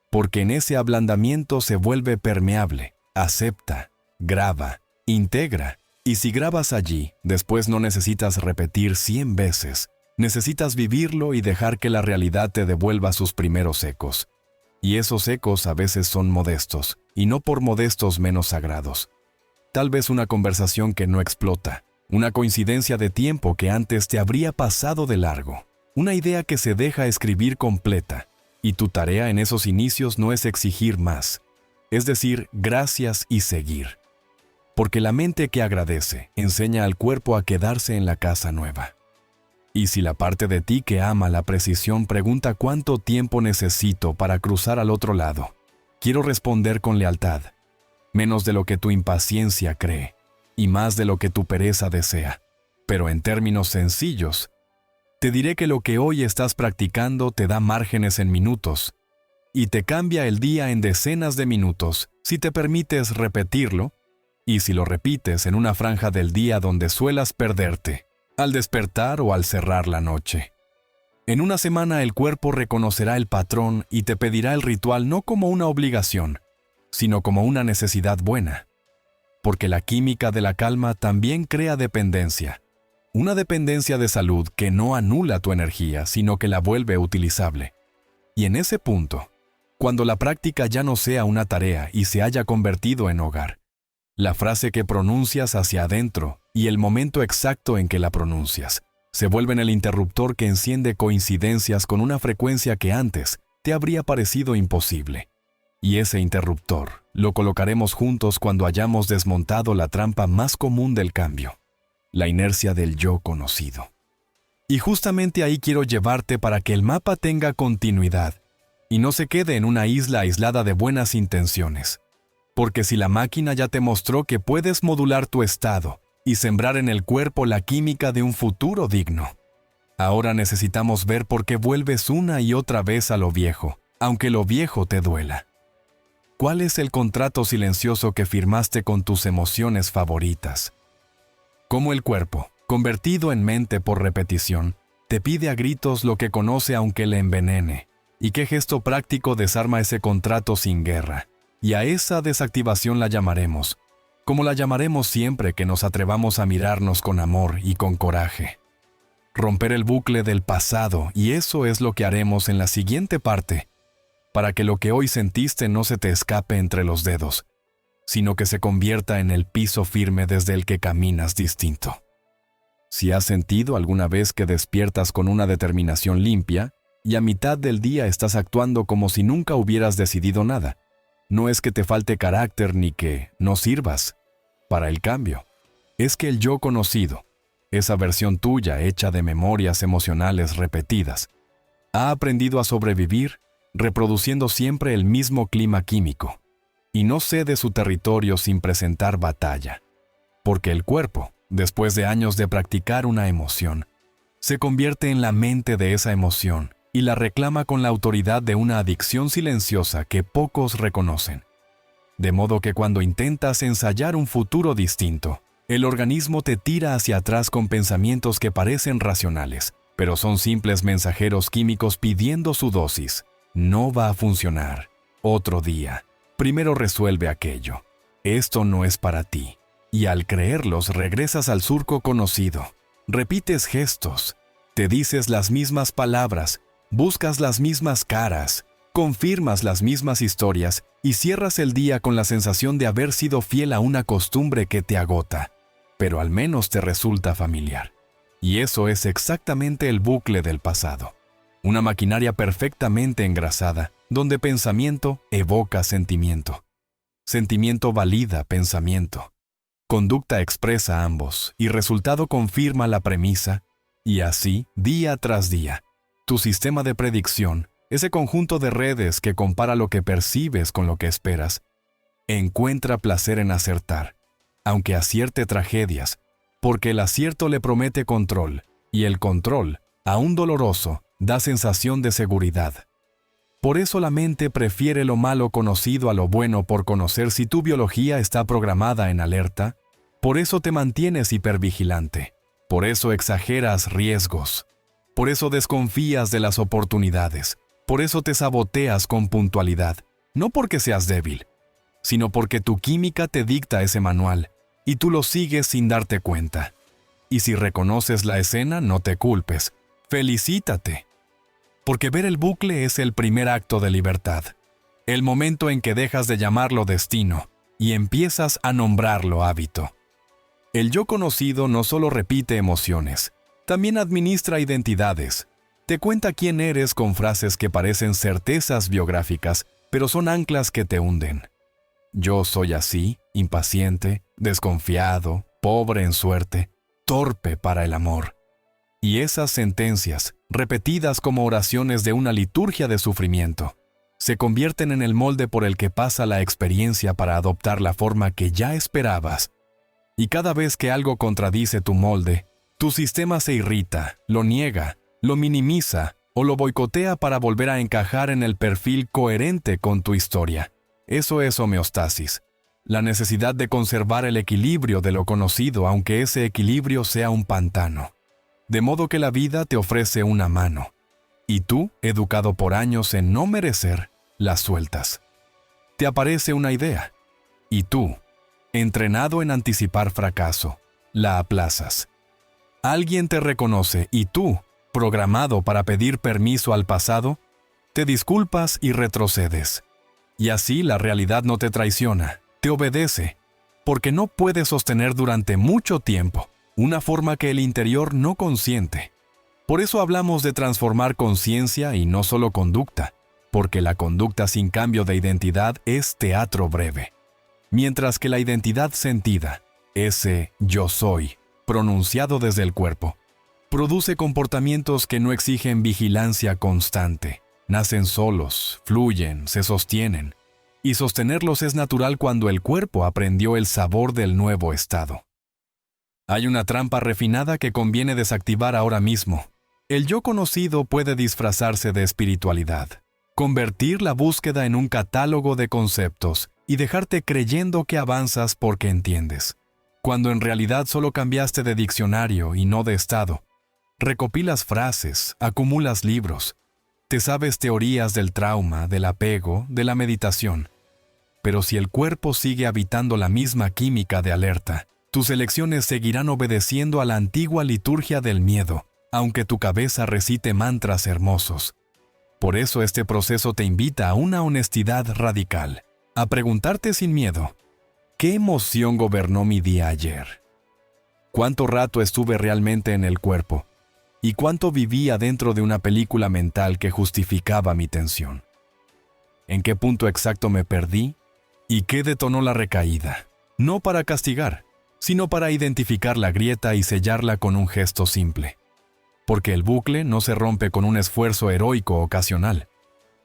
Porque en ese ablandamiento se vuelve permeable, acepta, graba, integra. Y si grabas allí, después no necesitas repetir 100 veces. Necesitas vivirlo y dejar que la realidad te devuelva sus primeros ecos. Y esos ecos a veces son modestos, y no por modestos menos sagrados. Tal vez una conversación que no explota, una coincidencia de tiempo que antes te habría pasado de largo, una idea que se deja escribir completa, y tu tarea en esos inicios no es exigir más, es decir, gracias y seguir. Porque la mente que agradece enseña al cuerpo a quedarse en la casa nueva. Y si la parte de ti que ama la precisión pregunta cuánto tiempo necesito para cruzar al otro lado, quiero responder con lealtad, menos de lo que tu impaciencia cree, y más de lo que tu pereza desea. Pero en términos sencillos, te diré que lo que hoy estás practicando te da márgenes en minutos, y te cambia el día en decenas de minutos si te permites repetirlo, y si lo repites en una franja del día donde suelas perderte, al despertar o al cerrar la noche. En una semana el cuerpo reconocerá el patrón y te pedirá el ritual no como una obligación, sino como una necesidad buena. Porque la química de la calma también crea dependencia. Una dependencia de salud que no anula tu energía, sino que la vuelve utilizable. Y en ese punto, cuando la práctica ya no sea una tarea y se haya convertido en hogar, la frase que pronuncias hacia adentro y el momento exacto en que la pronuncias se vuelven el interruptor que enciende coincidencias con una frecuencia que antes te habría parecido imposible. Y ese interruptor lo colocaremos juntos cuando hayamos desmontado la trampa más común del cambio, la inercia del yo conocido. Y justamente ahí quiero llevarte para que el mapa tenga continuidad y no se quede en una isla aislada de buenas intenciones. Porque si la máquina ya te mostró que puedes modular tu estado y sembrar en el cuerpo la química de un futuro digno, ahora necesitamos ver por qué vuelves una y otra vez a lo viejo, aunque lo viejo te duela. ¿Cuál es el contrato silencioso que firmaste con tus emociones favoritas? Cómo el cuerpo, convertido en mente por repetición, te pide a gritos lo que conoce aunque le envenene, y qué gesto práctico desarma ese contrato sin guerra. Y a esa desactivación la llamaremos, como la llamaremos siempre que nos atrevamos a mirarnos con amor y con coraje. Romper el bucle del pasado, y eso es lo que haremos en la siguiente parte, para que lo que hoy sentiste no se te escape entre los dedos, sino que se convierta en el piso firme desde el que caminas distinto. Si has sentido alguna vez que despiertas con una determinación limpia, y a mitad del día estás actuando como si nunca hubieras decidido nada, no es que te falte carácter ni que no sirvas para el cambio. Es que el yo conocido, esa versión tuya hecha de memorias emocionales repetidas, ha aprendido a sobrevivir reproduciendo siempre el mismo clima químico y no cede su territorio sin presentar batalla. Porque el cuerpo, después de años de practicar una emoción, se convierte en la mente de esa emoción y la reclama con la autoridad de una adicción silenciosa que pocos reconocen. De modo que cuando intentas ensayar un futuro distinto, el organismo te tira hacia atrás con pensamientos que parecen racionales, pero son simples mensajeros químicos pidiendo su dosis. No va a funcionar. Otro día. Primero resuelve aquello. Esto no es para ti. Y al creerlos regresas al surco conocido. Repites gestos. Te dices las mismas palabras. Buscas las mismas caras, confirmas las mismas historias y cierras el día con la sensación de haber sido fiel a una costumbre que te agota, pero al menos te resulta familiar. Y eso es exactamente el bucle del pasado. Una maquinaria perfectamente engrasada, donde pensamiento evoca sentimiento. Sentimiento valida pensamiento. Conducta expresa ambos y resultado confirma la premisa, y así día tras día. Tu sistema de predicción, ese conjunto de redes que compara lo que percibes con lo que esperas, encuentra placer en acertar, aunque acierte tragedias, porque el acierto le promete control, y el control, aún doloroso, da sensación de seguridad. Por eso la mente prefiere lo malo conocido a lo bueno por conocer si tu biología está programada en alerta. Por eso te mantienes hipervigilante. Por eso exageras riesgos. Por eso desconfías de las oportunidades. Por eso te saboteas con puntualidad. No porque seas débil, sino porque tu química te dicta ese manual y tú lo sigues sin darte cuenta. Y si reconoces la escena, no te culpes. Felicítate. Porque ver el bucle es el primer acto de libertad. El momento en que dejas de llamarlo destino y empiezas a nombrarlo hábito. El yo conocido no solo repite emociones, también administra identidades. Te cuenta quién eres con frases que parecen certezas biográficas, pero son anclas que te hunden. Yo soy así, impaciente, desconfiado, pobre en suerte, torpe para el amor. Y esas sentencias, repetidas como oraciones de una liturgia de sufrimiento, se convierten en el molde por el que pasa la experiencia para adoptar la forma que ya esperabas. Y cada vez que algo contradice tu molde, tu sistema se irrita, lo niega, lo minimiza o lo boicotea para volver a encajar en el perfil coherente con tu historia. Eso es homeostasis, la necesidad de conservar el equilibrio de lo conocido aunque ese equilibrio sea un pantano. De modo que la vida te ofrece una mano, y tú, educado por años en no merecer, la sueltas. Te aparece una idea, y tú, entrenado en anticipar fracaso, la aplazas. Alguien te reconoce y tú, programado para pedir permiso al pasado, te disculpas y retrocedes. Y así la realidad no te traiciona, te obedece, porque no puedes sostener durante mucho tiempo una forma que el interior no consiente. Por eso hablamos de transformar conciencia y no solo conducta, porque la conducta sin cambio de identidad es teatro breve. Mientras que la identidad sentida, ese yo soy, pronunciado desde el cuerpo, produce comportamientos que no exigen vigilancia constante. Nacen solos, fluyen, se sostienen, y sostenerlos es natural cuando el cuerpo aprendió el sabor del nuevo estado. Hay una trampa refinada que conviene desactivar ahora mismo. El yo conocido puede disfrazarse de espiritualidad, convertir la búsqueda en un catálogo de conceptos y dejarte creyendo que avanzas porque entiendes, cuando en realidad solo cambiaste de diccionario y no de estado. Recopilas frases, acumulas libros, te sabes teorías del trauma, del apego, de la meditación. Pero si el cuerpo sigue habitando la misma química de alerta, tus elecciones seguirán obedeciendo a la antigua liturgia del miedo, aunque tu cabeza recite mantras hermosos. Por eso este proceso te invita a una honestidad radical, a preguntarte sin miedo, ¿qué emoción gobernó mi día ayer? ¿Cuánto rato estuve realmente en el cuerpo? ¿Y cuánto vivía dentro de una película mental que justificaba mi tensión? ¿En qué punto exacto me perdí? ¿Y qué detonó la recaída? No para castigar, sino para identificar la grieta y sellarla con un gesto simple. Porque el bucle no se rompe con un esfuerzo heroico ocasional.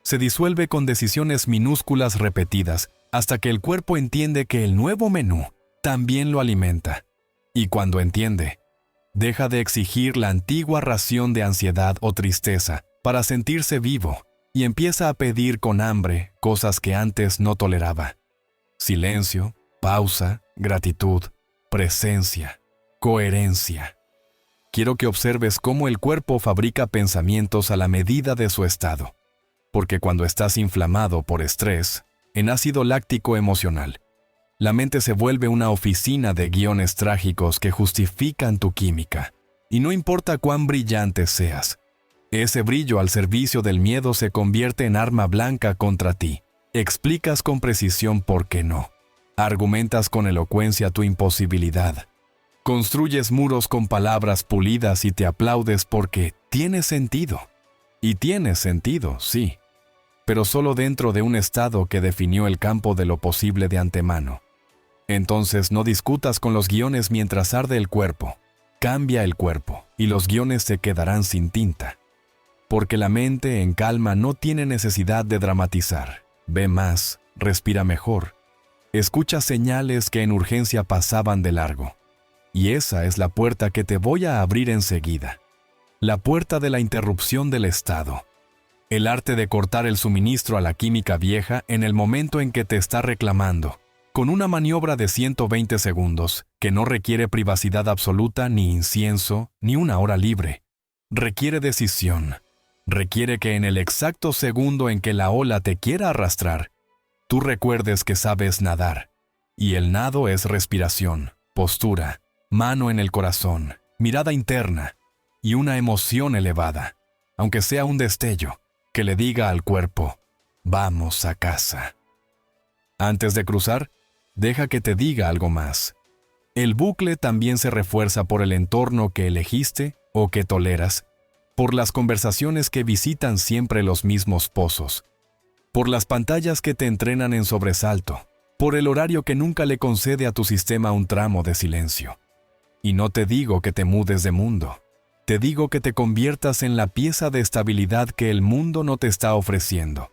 Se disuelve con decisiones minúsculas repetidas hasta que el cuerpo entiende que el nuevo menú también lo alimenta. Y cuando entiende, deja de exigir la antigua ración de ansiedad o tristeza para sentirse vivo y empieza a pedir con hambre cosas que antes no toleraba. Silencio, pausa, gratitud, presencia, coherencia. Quiero que observes cómo el cuerpo fabrica pensamientos a la medida de su estado. Porque cuando estás inflamado por estrés, en ácido láctico emocional, la mente se vuelve una oficina de guiones trágicos que justifican tu química. Y no importa cuán brillante seas, ese brillo al servicio del miedo se convierte en arma blanca contra ti. Explicas con precisión por qué no. Argumentas con elocuencia tu imposibilidad. Construyes muros con palabras pulidas y te aplaudes porque tiene sentido. Y tiene sentido, sí, pero solo dentro de un estado que definió el campo de lo posible de antemano. Entonces no discutas con los guiones mientras arde el cuerpo. Cambia el cuerpo y los guiones se quedarán sin tinta. Porque la mente en calma no tiene necesidad de dramatizar. Ve más, respira mejor. Escucha señales que en urgencia pasaban de largo. Y esa es la puerta que te voy a abrir enseguida. La puerta de la interrupción del estado. El arte de cortar el suministro a la química vieja en el momento en que te está reclamando, con una maniobra de 120 segundos que no requiere privacidad absoluta, ni incienso, ni una hora libre. Requiere decisión. Requiere que en el exacto segundo en que la ola te quiera arrastrar, tú recuerdes que sabes nadar. Y el nado es respiración, postura, mano en el corazón, mirada interna y una emoción elevada, aunque sea un destello, que le diga al cuerpo, vamos a casa. Antes de cruzar, deja que te diga algo más. El bucle también se refuerza por el entorno que elegiste o que toleras, por las conversaciones que visitan siempre los mismos pozos, por las pantallas que te entrenan en sobresalto, por el horario que nunca le concede a tu sistema un tramo de silencio. Y no te digo que te mudes de mundo, te digo que te conviertas en la pieza de estabilidad que el mundo no te está ofreciendo,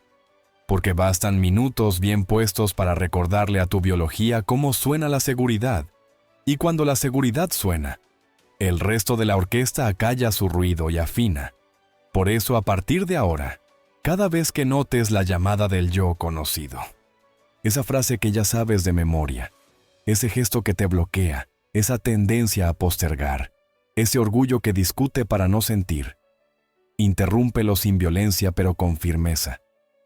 porque bastan minutos bien puestos para recordarle a tu biología cómo suena la seguridad, y cuando la seguridad suena, el resto de la orquesta acalla su ruido y afina. Por eso, a partir de ahora, cada vez que notes la llamada del yo conocido, esa frase que ya sabes de memoria, ese gesto que te bloquea, esa tendencia a postergar, ese orgullo que discute para no sentir, interrúmpelo sin violencia pero con firmeza.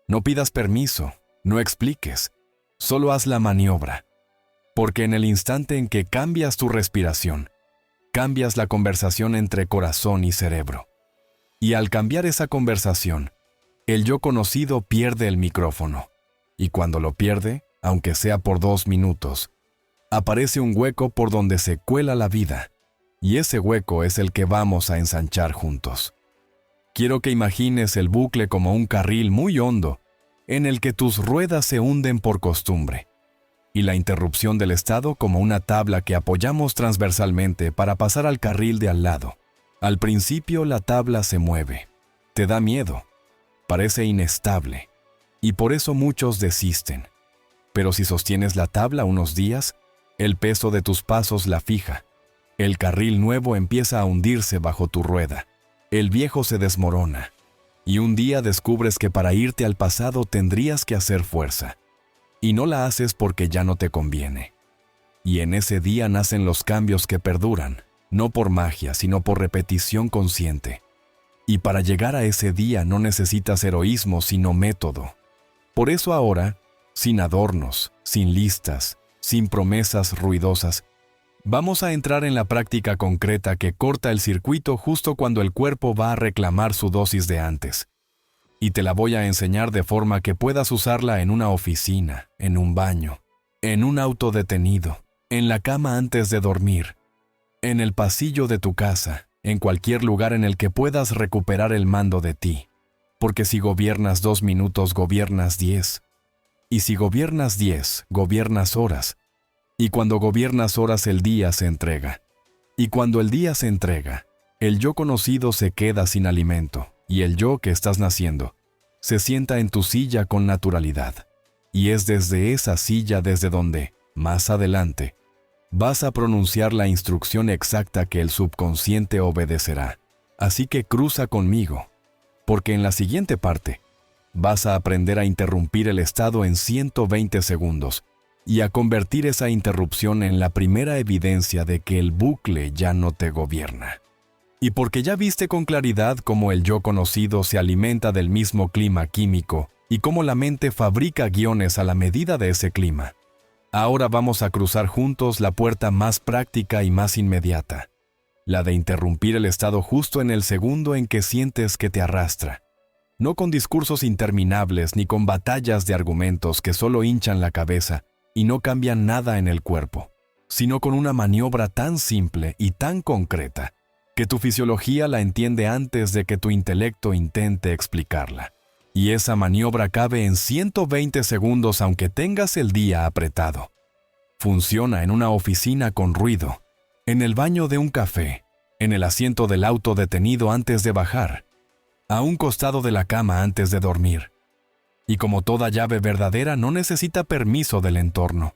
No pidas permiso, no expliques, solo haz la maniobra, porque en el instante en que cambias tu respiración, cambias la conversación entre corazón y cerebro. Y al cambiar esa conversación, el yo conocido pierde el micrófono. Y cuando lo pierde, aunque sea por 2 minutos, aparece un hueco por donde se cuela la vida. Y ese hueco es el que vamos a ensanchar juntos. Quiero que imagines el bucle como un carril muy hondo, en el que tus ruedas se hunden por costumbre, y la interrupción del estado como una tabla que apoyamos transversalmente para pasar al carril de al lado. Al principio la tabla se mueve, te da miedo, parece inestable, y por eso muchos desisten. Pero si sostienes la tabla unos días, el peso de tus pasos la fija. El carril nuevo empieza a hundirse bajo tu rueda, el viejo se desmorona, y un día descubres que para irte al pasado tendrías que hacer fuerza. Y no la haces porque ya no te conviene. Y en ese día nacen los cambios que perduran, no por magia, sino por repetición consciente. Y para llegar a ese día no necesitas heroísmo, sino método. Por eso ahora, sin adornos, sin listas, sin promesas ruidosas, vamos a entrar en la práctica concreta que corta el circuito justo cuando el cuerpo va a reclamar su dosis de antes. Y te la voy a enseñar de forma que puedas usarla en una oficina, en un baño, en un auto detenido, en la cama antes de dormir, en el pasillo de tu casa, en cualquier lugar en el que puedas recuperar el mando de ti. Porque si gobiernas 2 minutos, gobiernas 10. Y si gobiernas 10, gobiernas horas. Y cuando gobiernas horas, el día se entrega. Y cuando el día se entrega, el yo conocido se queda sin alimento. Y el yo que estás naciendo se sienta en tu silla con naturalidad. Y es desde esa silla desde donde, más adelante, vas a pronunciar la instrucción exacta que el subconsciente obedecerá. Así que cruza conmigo, porque en la siguiente parte vas a aprender a interrumpir el estado en 120 segundos y a convertir esa interrupción en la primera evidencia de que el bucle ya no te gobierna. Y porque ya viste con claridad cómo el yo conocido se alimenta del mismo clima químico y cómo la mente fabrica guiones a la medida de ese clima, ahora vamos a cruzar juntos la puerta más práctica y más inmediata, la de interrumpir el estado justo en el segundo en que sientes que te arrastra, no con discursos interminables ni con batallas de argumentos que solo hinchan la cabeza y no cambian nada en el cuerpo, sino con una maniobra tan simple y tan concreta que tu fisiología la entiende antes de que tu intelecto intente explicarla. Y esa maniobra cabe en 120 segundos aunque tengas el día apretado. Funciona en una oficina con ruido, en el baño de un café, en el asiento del auto detenido antes de bajar, a un costado de la cama antes de dormir. Y como toda llave verdadera no necesita permiso del entorno.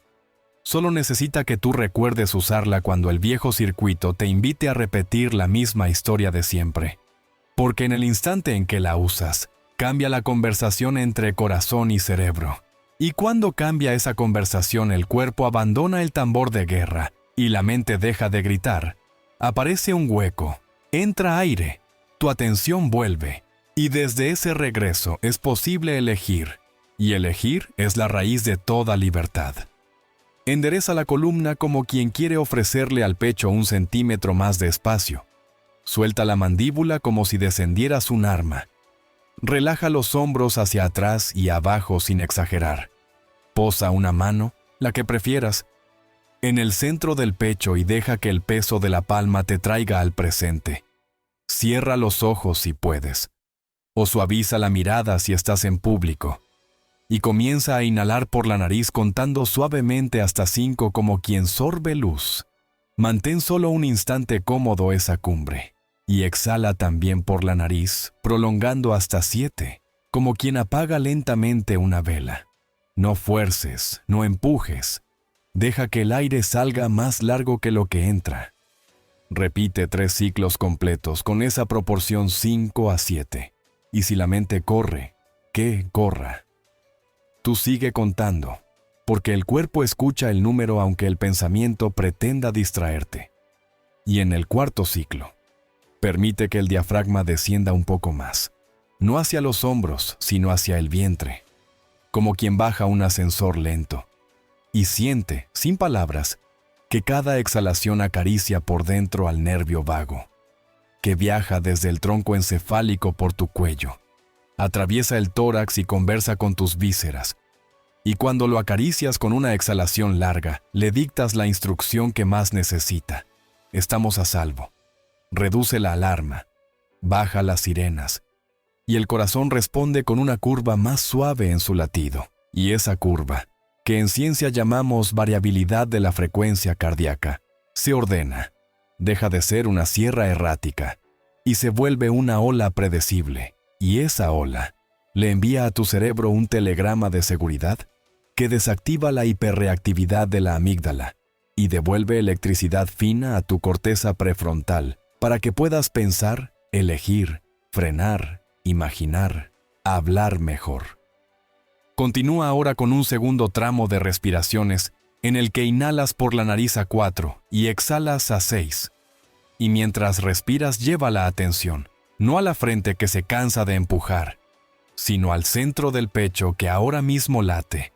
Solo necesita que tú recuerdes usarla cuando el viejo circuito te invite a repetir la misma historia de siempre. Porque en el instante en que la usas, cambia la conversación entre corazón y cerebro. Y cuando cambia esa conversación, el cuerpo abandona el tambor de guerra y la mente deja de gritar. Aparece un hueco, entra aire, tu atención vuelve, y desde ese regreso es posible elegir, y elegir es la raíz de toda libertad. Endereza la columna como quien quiere ofrecerle al pecho 1 centímetro más de espacio. Suelta la mandíbula como si descendieras un arma. Relaja los hombros hacia atrás y abajo sin exagerar. Posa una mano, la que prefieras, en el centro del pecho y deja que el peso de la palma te traiga al presente. Cierra los ojos si puedes, o suaviza la mirada si estás en público, y comienza a inhalar por la nariz contando suavemente hasta 5 como quien sorbe luz. Mantén solo un instante cómodo esa cumbre, y exhala también por la nariz, prolongando hasta 7, como quien apaga lentamente una vela. No fuerces, no empujes. Deja que el aire salga más largo que lo que entra. Repite 3 ciclos completos con esa proporción 5 a 7. Y si la mente corre, que corra. Tú sigue contando, porque el cuerpo escucha el número aunque el pensamiento pretenda distraerte. Y en el 4.º ciclo, permite que el diafragma descienda un poco más, no hacia los hombros, sino hacia el vientre, como quien baja un ascensor lento. Y siente, sin palabras, que cada exhalación acaricia por dentro al nervio vago, que viaja desde el tronco encefálico por tu cuello, atraviesa el tórax y conversa con tus vísceras. Y cuando lo acaricias con una exhalación larga, le dictas la instrucción que más necesita. Estamos a salvo. Reduce la alarma, baja las sirenas, y el corazón responde con una curva más suave en su latido. Y esa curva, que en ciencia llamamos variabilidad de la frecuencia cardíaca, se ordena, deja de ser una sierra errática y se vuelve una ola predecible. Y esa ola le envía a tu cerebro un telegrama de seguridad que desactiva la hiperreactividad de la amígdala y devuelve electricidad fina a tu corteza prefrontal para que puedas pensar, elegir, frenar, imaginar, hablar mejor. Continúa ahora con un segundo tramo de respiraciones en el que inhalas por la nariz a 4 y exhalas a 6. Y mientras respiras lleva la atención, no a la frente que se cansa de empujar, sino al centro del pecho que ahora mismo late,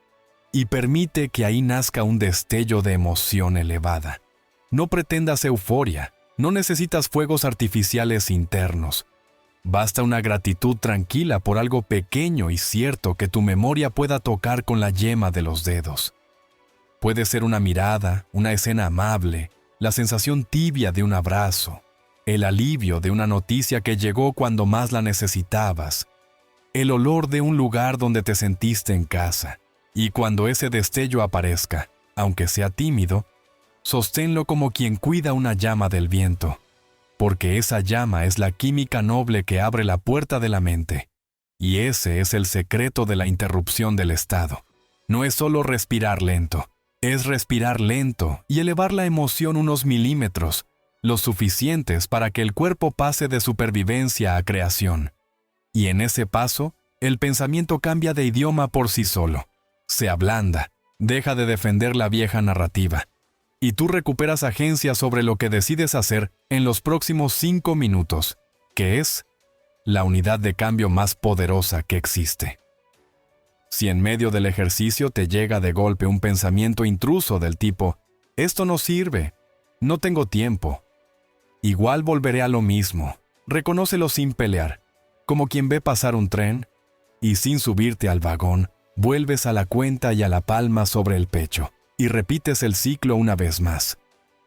y permite que ahí nazca un destello de emoción elevada. No pretendas euforia, no necesitas fuegos artificiales internos. Basta una gratitud tranquila por algo pequeño y cierto que tu memoria pueda tocar con la yema de los dedos. Puede ser una mirada, una escena amable, la sensación tibia de un abrazo, el alivio de una noticia que llegó cuando más la necesitabas, el olor de un lugar donde te sentiste en casa. Y cuando ese destello aparezca, aunque sea tímido, sosténlo como quien cuida una llama del viento, porque esa llama es la química noble que abre la puerta de la mente, y ese es el secreto de la interrupción del estado. No es solo respirar lento, es respirar lento y elevar la emoción unos milímetros, los suficientes para que el cuerpo pase de supervivencia a creación. Y en ese paso, el pensamiento cambia de idioma por sí solo, se ablanda, deja de defender la vieja narrativa, y tú recuperas agencia sobre lo que decides hacer en los próximos 5 minutos, que es la unidad de cambio más poderosa que existe. Si en medio del ejercicio te llega de golpe un pensamiento intruso del tipo, esto no sirve, no tengo tiempo, igual volveré a lo mismo, reconócelo sin pelear, como quien ve pasar un tren, y sin subirte al vagón, vuelves a la cuenta y a la palma sobre el pecho, y repites el ciclo una vez más.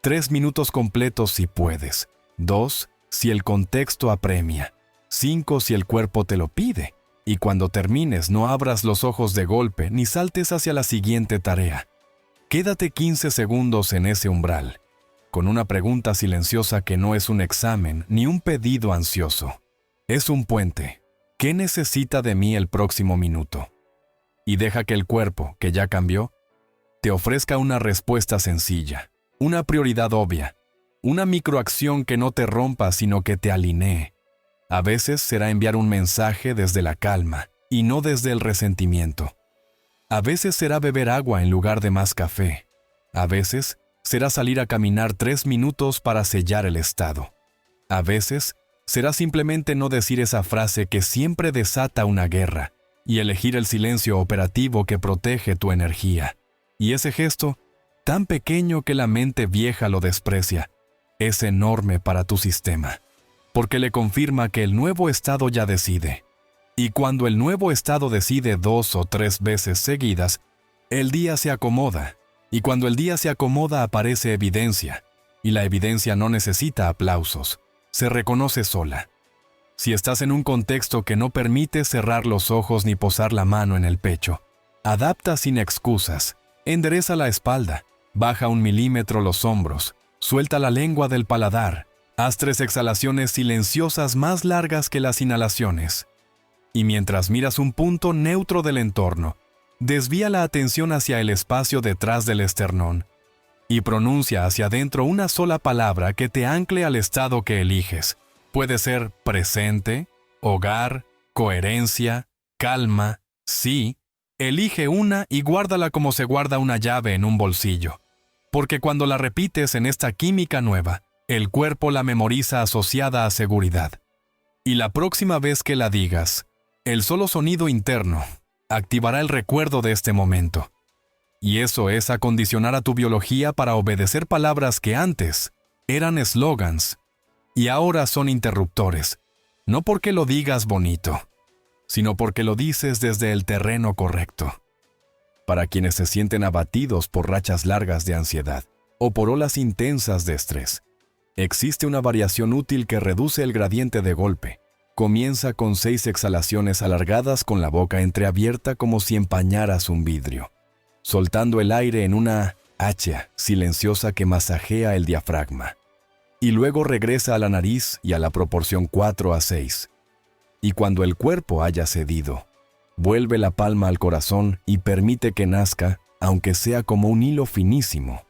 3 minutos completos si puedes, 2 si el contexto apremia, 5 si el cuerpo te lo pide, y cuando termines no abras los ojos de golpe ni saltes hacia la siguiente tarea. Quédate 15 segundos en ese umbral, con una pregunta silenciosa que no es un examen ni un pedido ansioso. Es un puente, ¿Qué necesita de mí el próximo minuto? Y deja que el cuerpo, que ya cambió, te ofrezca una respuesta sencilla, una prioridad obvia, una microacción que no te rompa sino que te alinee. A veces será enviar un mensaje desde la calma y no desde el resentimiento. A veces será beber agua en lugar de más café. A veces será salir a caminar 3 minutos para sellar el estado. A veces será simplemente no decir esa frase que siempre desata una guerra y elegir el silencio operativo que protege tu energía. Y ese gesto, tan pequeño que la mente vieja lo desprecia, es enorme para tu sistema, porque le confirma que el nuevo estado ya decide. Y cuando el nuevo estado decide 2 o 3 veces seguidas, el día se acomoda. Y cuando el día se acomoda aparece evidencia. Y la evidencia no necesita aplausos. Se reconoce sola. Si estás en un contexto que no permite cerrar los ojos ni posar la mano en el pecho, adapta sin excusas. Endereza la espalda. Baja 1 milímetro los hombros. Suelta la lengua del paladar. Haz 3 exhalaciones silenciosas más largas que las inhalaciones. Y mientras miras un punto neutro del entorno, desvía la atención hacia el espacio detrás del esternón y pronuncia hacia adentro una sola palabra que te ancle al estado que eliges. Puede ser presente, hogar, coherencia, calma, sí. Elige una y guárdala como se guarda una llave en un bolsillo. Porque cuando la repites en esta química nueva, el cuerpo la memoriza asociada a seguridad. Y la próxima vez que la digas, el solo sonido interno activará el recuerdo de este momento. Y eso es acondicionar a tu biología para obedecer palabras que antes eran eslogans y ahora son interruptores, no porque lo digas bonito, sino porque lo dices desde el terreno correcto. Para quienes se sienten abatidos por rachas largas de ansiedad o por olas intensas de estrés, existe una variación útil que reduce el gradiente de golpe. Comienza con 6 exhalaciones alargadas con la boca entreabierta como si empañaras un vidrio, soltando el aire en una hacha silenciosa que masajea el diafragma. Y luego regresa a la nariz y a la proporción 4:6. Y cuando el cuerpo haya cedido, vuelve la palma al corazón y permite que nazca, aunque sea como un hilo finísimo,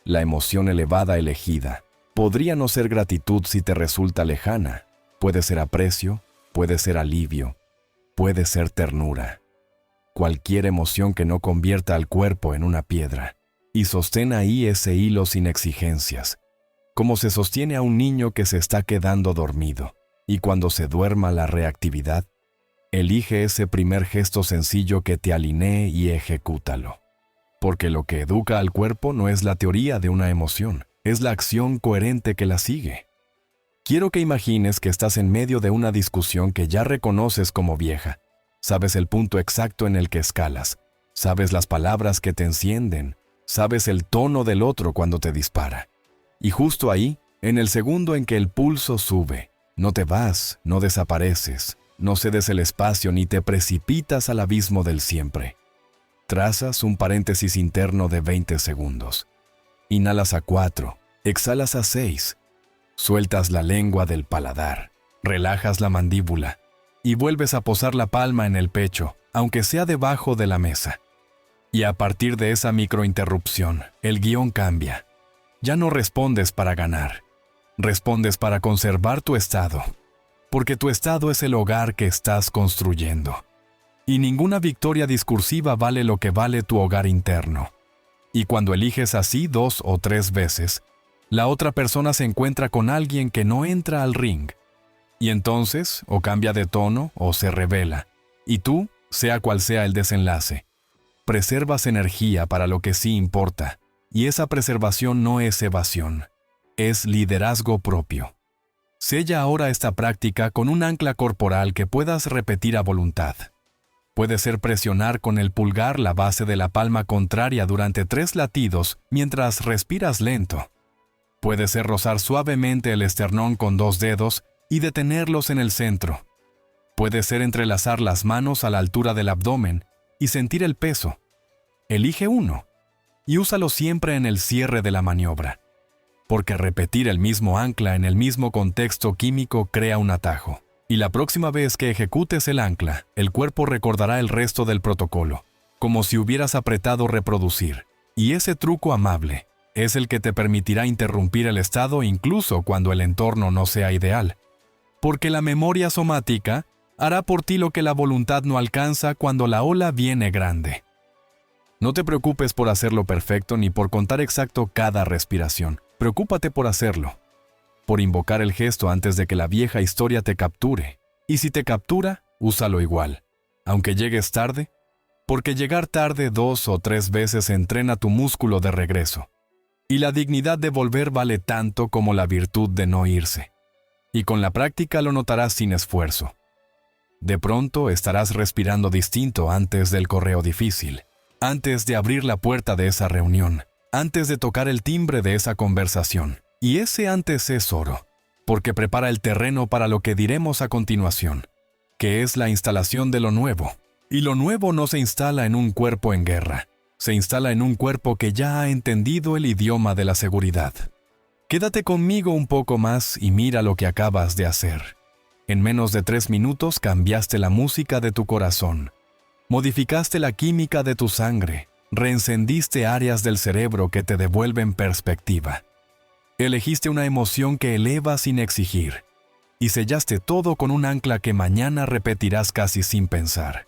la emoción elevada elegida. Podría no ser gratitud si te resulta lejana. Puede ser aprecio, puede ser alivio, puede ser ternura. Cualquier emoción que no convierta al cuerpo en una piedra. Y sostén ahí ese hilo sin exigencias, como se sostiene a un niño que se está quedando dormido. Y cuando se duerma la reactividad, elige ese primer gesto sencillo que te alinee y ejecútalo. Porque lo que educa al cuerpo no es la teoría de una emoción, es la acción coherente que la sigue. Quiero que imagines que estás en medio de una discusión que ya reconoces como vieja. Sabes el punto exacto en el que escalas. Sabes las palabras que te encienden. Sabes el tono del otro cuando te dispara. Y justo ahí, en el segundo en que el pulso sube, no te vas, no desapareces, no cedes el espacio ni te precipitas al abismo del siempre. Trazas un paréntesis interno de 20 segundos. Inhalas a 4, exhalas a 6. Sueltas la lengua del paladar, relajas la mandíbula y vuelves a posar la palma en el pecho, aunque sea debajo de la mesa. Y a partir de esa microinterrupción, el guión cambia. Ya no respondes para ganar, respondes para conservar tu estado, porque tu estado es el hogar que estás construyendo. Y ninguna victoria discursiva vale lo que vale tu hogar interno. Y cuando eliges así 2 o 3 veces, la otra persona se encuentra con alguien que no entra al ring. Y entonces, o cambia de tono o se revela. Y tú, sea cual sea el desenlace, preservas energía para lo que sí importa. Y esa preservación no es evasión, es liderazgo propio. Sella ahora esta práctica con un ancla corporal que puedas repetir a voluntad. Puede ser presionar con el pulgar la base de la palma contraria durante 3 latidos mientras respiras lento. Puede ser rozar suavemente el esternón con 2 dedos y detenerlos en el centro. Puede ser entrelazar las manos a la altura del abdomen y sentir el peso. Elige uno y úsalo siempre en el cierre de la maniobra, porque repetir el mismo ancla en el mismo contexto químico crea un atajo. Y la próxima vez que ejecutes el ancla, el cuerpo recordará el resto del protocolo, como si hubieras apretado reproducir. Y ese truco amable es el que te permitirá interrumpir el estado incluso cuando el entorno no sea ideal. Porque la memoria somática hará por ti lo que la voluntad no alcanza cuando la ola viene grande. No te preocupes por hacerlo perfecto ni por contar exacto cada respiración. Preocúpate por hacerlo, por invocar el gesto antes de que la vieja historia te capture. Y si te captura, úsalo igual, aunque llegues tarde, porque llegar tarde 2 o 3 veces entrena tu músculo de regreso. Y la dignidad de volver vale tanto como la virtud de no irse. Y con la práctica lo notarás sin esfuerzo. De pronto estarás respirando distinto antes del correo difícil, antes de abrir la puerta de esa reunión, antes de tocar el timbre de esa conversación. Y ese antes es oro, porque prepara el terreno para lo que diremos a continuación, que es la instalación de lo nuevo. Y lo nuevo no se instala en un cuerpo en guerra, se instala en un cuerpo que ya ha entendido el idioma de la seguridad. Quédate conmigo un poco más y mira lo que acabas de hacer. En menos de 3 minutos cambiaste la música de tu corazón, modificaste la química de tu sangre, reencendiste áreas del cerebro que te devuelven perspectiva. Elegiste una emoción que eleva sin exigir, y sellaste todo con un ancla que mañana repetirás casi sin pensar.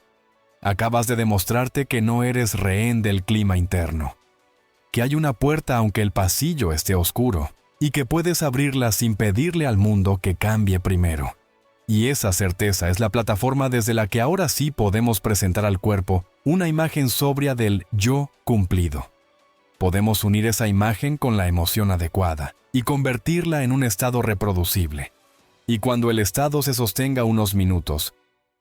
Acabas de demostrarte que no eres rehén del clima interno, que hay una puerta aunque el pasillo esté oscuro, y que puedes abrirla sin pedirle al mundo que cambie primero. Y esa certeza es la plataforma desde la que ahora sí podemos presentar al cuerpo una imagen sobria del yo cumplido. Podemos unir esa imagen con la emoción adecuada y convertirla en un estado reproducible. Y cuando el estado se sostenga unos minutos,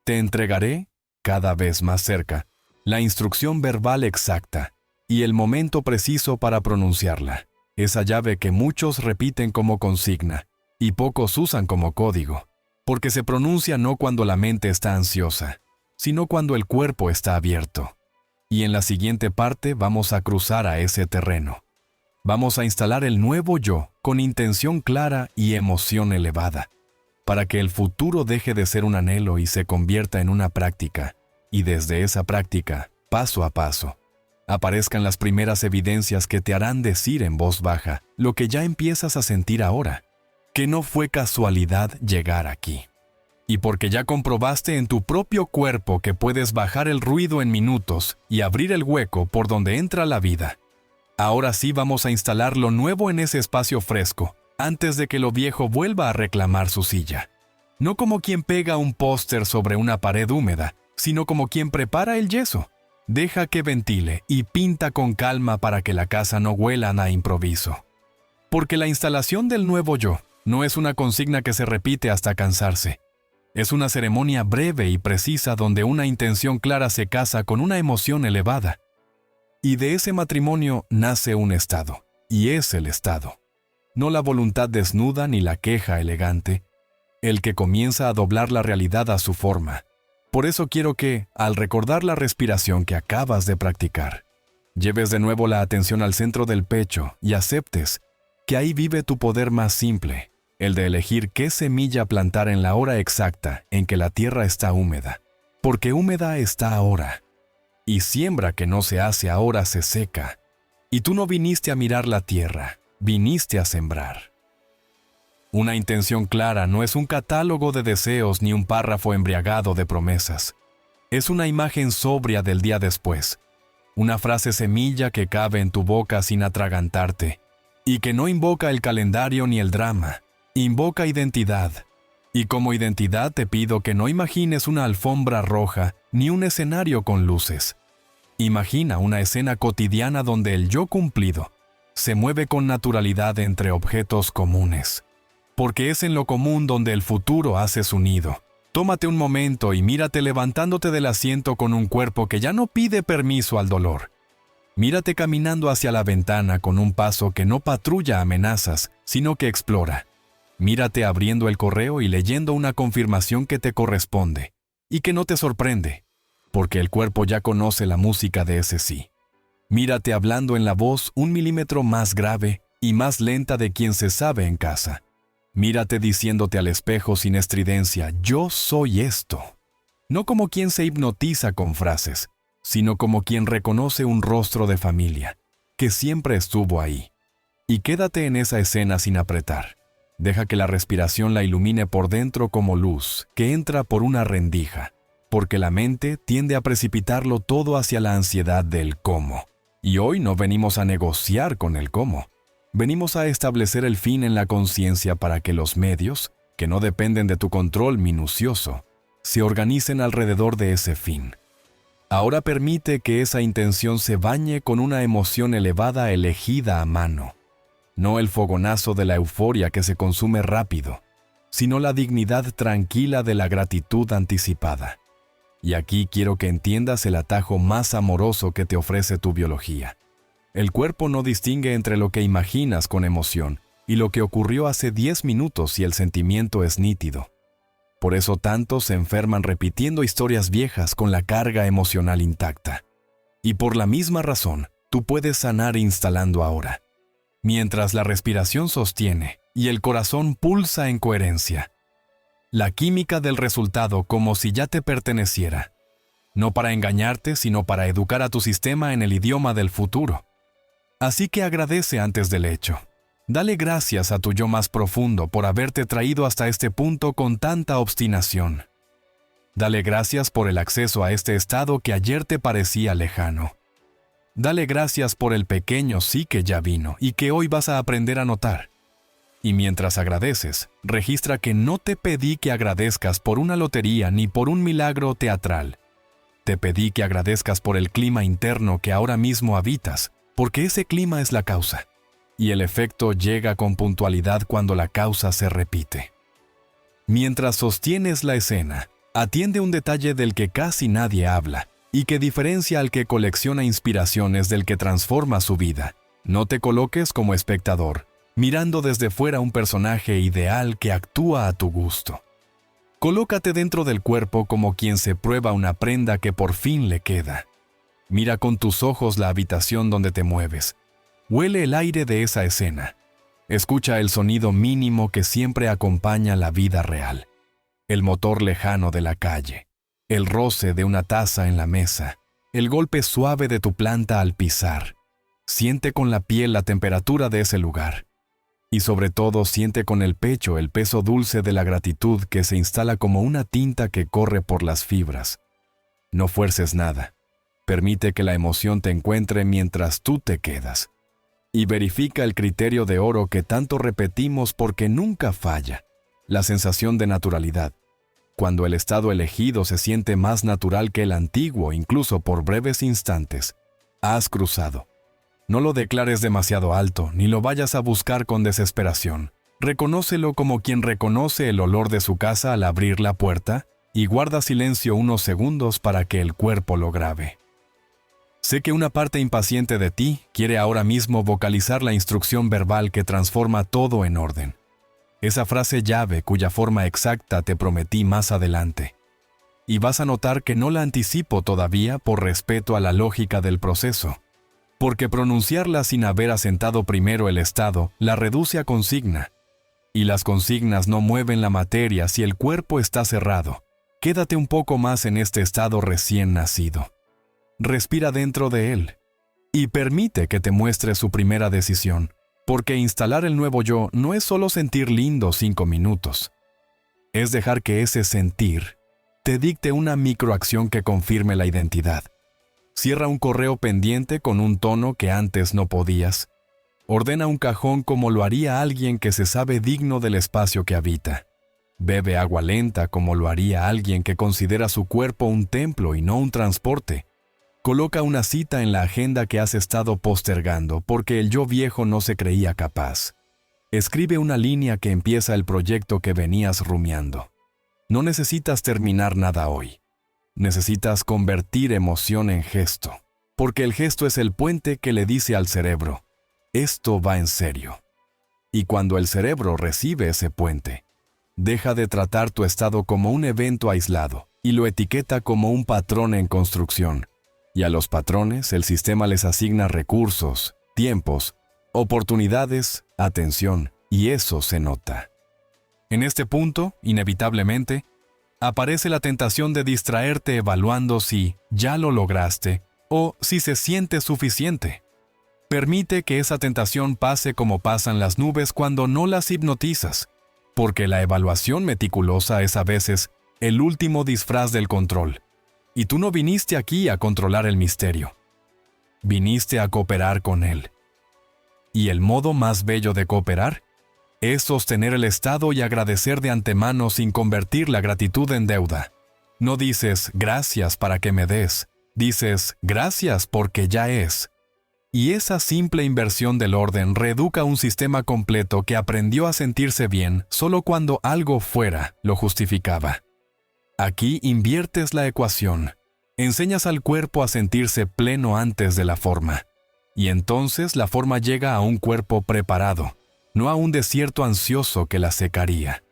te entregaré, cada vez más cerca, la instrucción verbal exacta y el momento preciso para pronunciarla. Esa llave que muchos repiten como consigna y pocos usan como código, porque se pronuncia no cuando la mente está ansiosa, sino cuando el cuerpo está abierto. Y en la siguiente parte vamos a cruzar a ese terreno. Vamos a instalar el nuevo yo con intención clara y emoción elevada, para que el futuro deje de ser un anhelo y se convierta en una práctica, y desde esa práctica, paso a paso, aparezcan las primeras evidencias que te harán decir en voz baja lo que ya empiezas a sentir ahora, que no fue casualidad llegar aquí. Y porque ya comprobaste en tu propio cuerpo que puedes bajar el ruido en minutos y abrir el hueco por donde entra la vida, ahora sí vamos a instalar lo nuevo en ese espacio fresco, antes de que lo viejo vuelva a reclamar su silla. No como quien pega un póster sobre una pared húmeda, sino como quien prepara el yeso. Deja que ventile y pinta con calma para que la casa no huela a improviso. Porque la instalación del nuevo yo no es una consigna que se repite hasta cansarse. Es una ceremonia breve y precisa donde una intención clara se casa con una emoción elevada. Y de ese matrimonio nace un estado, y es el estado. No la voluntad desnuda ni la queja elegante, el que comienza a doblar la realidad a su forma. Por eso quiero que, al recordar la respiración que acabas de practicar, lleves de nuevo la atención al centro del pecho y aceptes que ahí vive tu poder más simple, el de elegir qué semilla plantar en la hora exacta en que la tierra está húmeda, porque húmeda está ahora. Y siembra que no se hace ahora se seca. Y tú no viniste a mirar la tierra, viniste a sembrar. Una intención clara no es un catálogo de deseos ni un párrafo embriagado de promesas. Es una imagen sobria del día después, una frase semilla que cabe en tu boca sin atragantarte, y que no invoca el calendario ni el drama, invoca identidad. Y como identidad te pido que no imagines una alfombra roja ni un escenario con luces. Imagina una escena cotidiana donde el yo cumplido se mueve con naturalidad entre objetos comunes. Porque es en lo común donde el futuro hace su nido. Tómate un momento y mírate levantándote del asiento con un cuerpo que ya no pide permiso al dolor. Mírate caminando hacia la ventana con un paso que no patrulla amenazas, sino que explora. Mírate abriendo el correo y leyendo una confirmación que te corresponde y que no te sorprende, porque el cuerpo ya conoce la música de ese sí. Mírate hablando en la voz 1 milímetro más grave y más lenta de quien se sabe en casa. Mírate diciéndote al espejo sin estridencia, yo soy esto. No como quien se hipnotiza con frases, sino como quien reconoce un rostro de familia, que siempre estuvo ahí. Y quédate en esa escena sin apretar. Deja que la respiración la ilumine por dentro como luz, que entra por una rendija, porque la mente tiende a precipitarlo todo hacia la ansiedad del cómo. Y hoy no venimos a negociar con el cómo. Venimos a establecer el fin en la conciencia para que los medios, que no dependen de tu control minucioso, se organicen alrededor de ese fin. Ahora permite que esa intención se bañe con una emoción elevada elegida a mano. No el fogonazo de la euforia que se consume rápido, sino la dignidad tranquila de la gratitud anticipada. Y aquí quiero que entiendas el atajo más amoroso que te ofrece tu biología. El cuerpo no distingue entre lo que imaginas con emoción y lo que ocurrió hace 10 minutos si el sentimiento es nítido. Por eso tantos se enferman repitiendo historias viejas con la carga emocional intacta. Y por la misma razón, tú puedes sanar instalando ahora. Mientras la respiración sostiene y el corazón pulsa en coherencia. La química del resultado como si ya te perteneciera. No para engañarte, sino para educar a tu sistema en el idioma del futuro. Así que agradece antes del hecho. Dale gracias a tu yo más profundo por haberte traído hasta este punto con tanta obstinación. Dale gracias por el acceso a este estado que ayer te parecía lejano. Dale gracias por el pequeño sí que ya vino y que hoy vas a aprender a notar. Y mientras agradeces, registra que no te pedí que agradezcas por una lotería ni por un milagro teatral. Te pedí que agradezcas por el clima interno que ahora mismo habitas, porque ese clima es la causa. Y el efecto llega con puntualidad cuando la causa se repite. Mientras sostienes la escena, atiende un detalle del que casi nadie habla, y que diferencia al que colecciona inspiraciones del que transforma su vida. No te coloques como espectador, mirando desde fuera un personaje ideal que actúa a tu gusto. Colócate dentro del cuerpo como quien se prueba una prenda que por fin le queda. Mira con tus ojos la habitación donde te mueves. Huele el aire de esa escena. Escucha el sonido mínimo que siempre acompaña la vida real. El motor lejano de la calle. El roce de una taza en la mesa, el golpe suave de tu planta al pisar. Siente con la piel la temperatura de ese lugar. Y sobre todo siente con el pecho el peso dulce de la gratitud que se instala como una tinta que corre por las fibras. No fuerces nada. Permite que la emoción te encuentre mientras tú te quedas. Y verifica el criterio de oro que tanto repetimos porque nunca falla, la sensación de naturalidad. Cuando el estado elegido se siente más natural que el antiguo, incluso por breves instantes, has cruzado. No lo declares demasiado alto, ni lo vayas a buscar con desesperación. Reconócelo como quien reconoce el olor de su casa al abrir la puerta y guarda silencio unos segundos para que el cuerpo lo grabe. Sé que una parte impaciente de ti quiere ahora mismo vocalizar la instrucción verbal que transforma todo en orden. Esa frase llave cuya forma exacta te prometí más adelante. Y vas a notar que no la anticipo todavía por respeto a la lógica del proceso, porque pronunciarla sin haber asentado primero el estado la reduce a consigna. Y las consignas no mueven la materia si el cuerpo está cerrado. Quédate un poco más en este estado recién nacido. Respira dentro de él y permite que te muestre su primera decisión. Porque instalar el nuevo yo no es solo sentir lindo 5 minutos. Es dejar que ese sentir te dicte una microacción que confirme la identidad. Cierra un correo pendiente con un tono que antes no podías. Ordena un cajón como lo haría alguien que se sabe digno del espacio que habita. Bebe agua lenta como lo haría alguien que considera su cuerpo un templo y no un transporte. Coloca una cita en la agenda que has estado postergando porque el yo viejo no se creía capaz. Escribe una línea que empieza el proyecto que venías rumiando. No necesitas terminar nada hoy. Necesitas convertir emoción en gesto, porque el gesto es el puente que le dice al cerebro, esto va en serio. Y cuando el cerebro recibe ese puente, deja de tratar tu estado como un evento aislado y lo etiqueta como un patrón en construcción. Y a los patrones el sistema les asigna recursos, tiempos, oportunidades, atención, y eso se nota. En este punto, inevitablemente, aparece la tentación de distraerte evaluando si ya lo lograste o si se siente suficiente. Permite que esa tentación pase como pasan las nubes cuando no las hipnotizas, porque la evaluación meticulosa es a veces el último disfraz del control. Y tú no viniste aquí a controlar el misterio. Viniste a cooperar con él. Y el modo más bello de cooperar es sostener el estado y agradecer de antemano sin convertir la gratitud en deuda. No dices gracias para que me des, dices gracias porque ya es. Y esa simple inversión del orden reeduca un sistema completo que aprendió a sentirse bien solo cuando algo fuera lo justificaba. Aquí inviertes la ecuación. Enseñas al cuerpo a sentirse pleno antes de la forma. Y entonces la forma llega a un cuerpo preparado, no a un desierto ansioso que la secaría.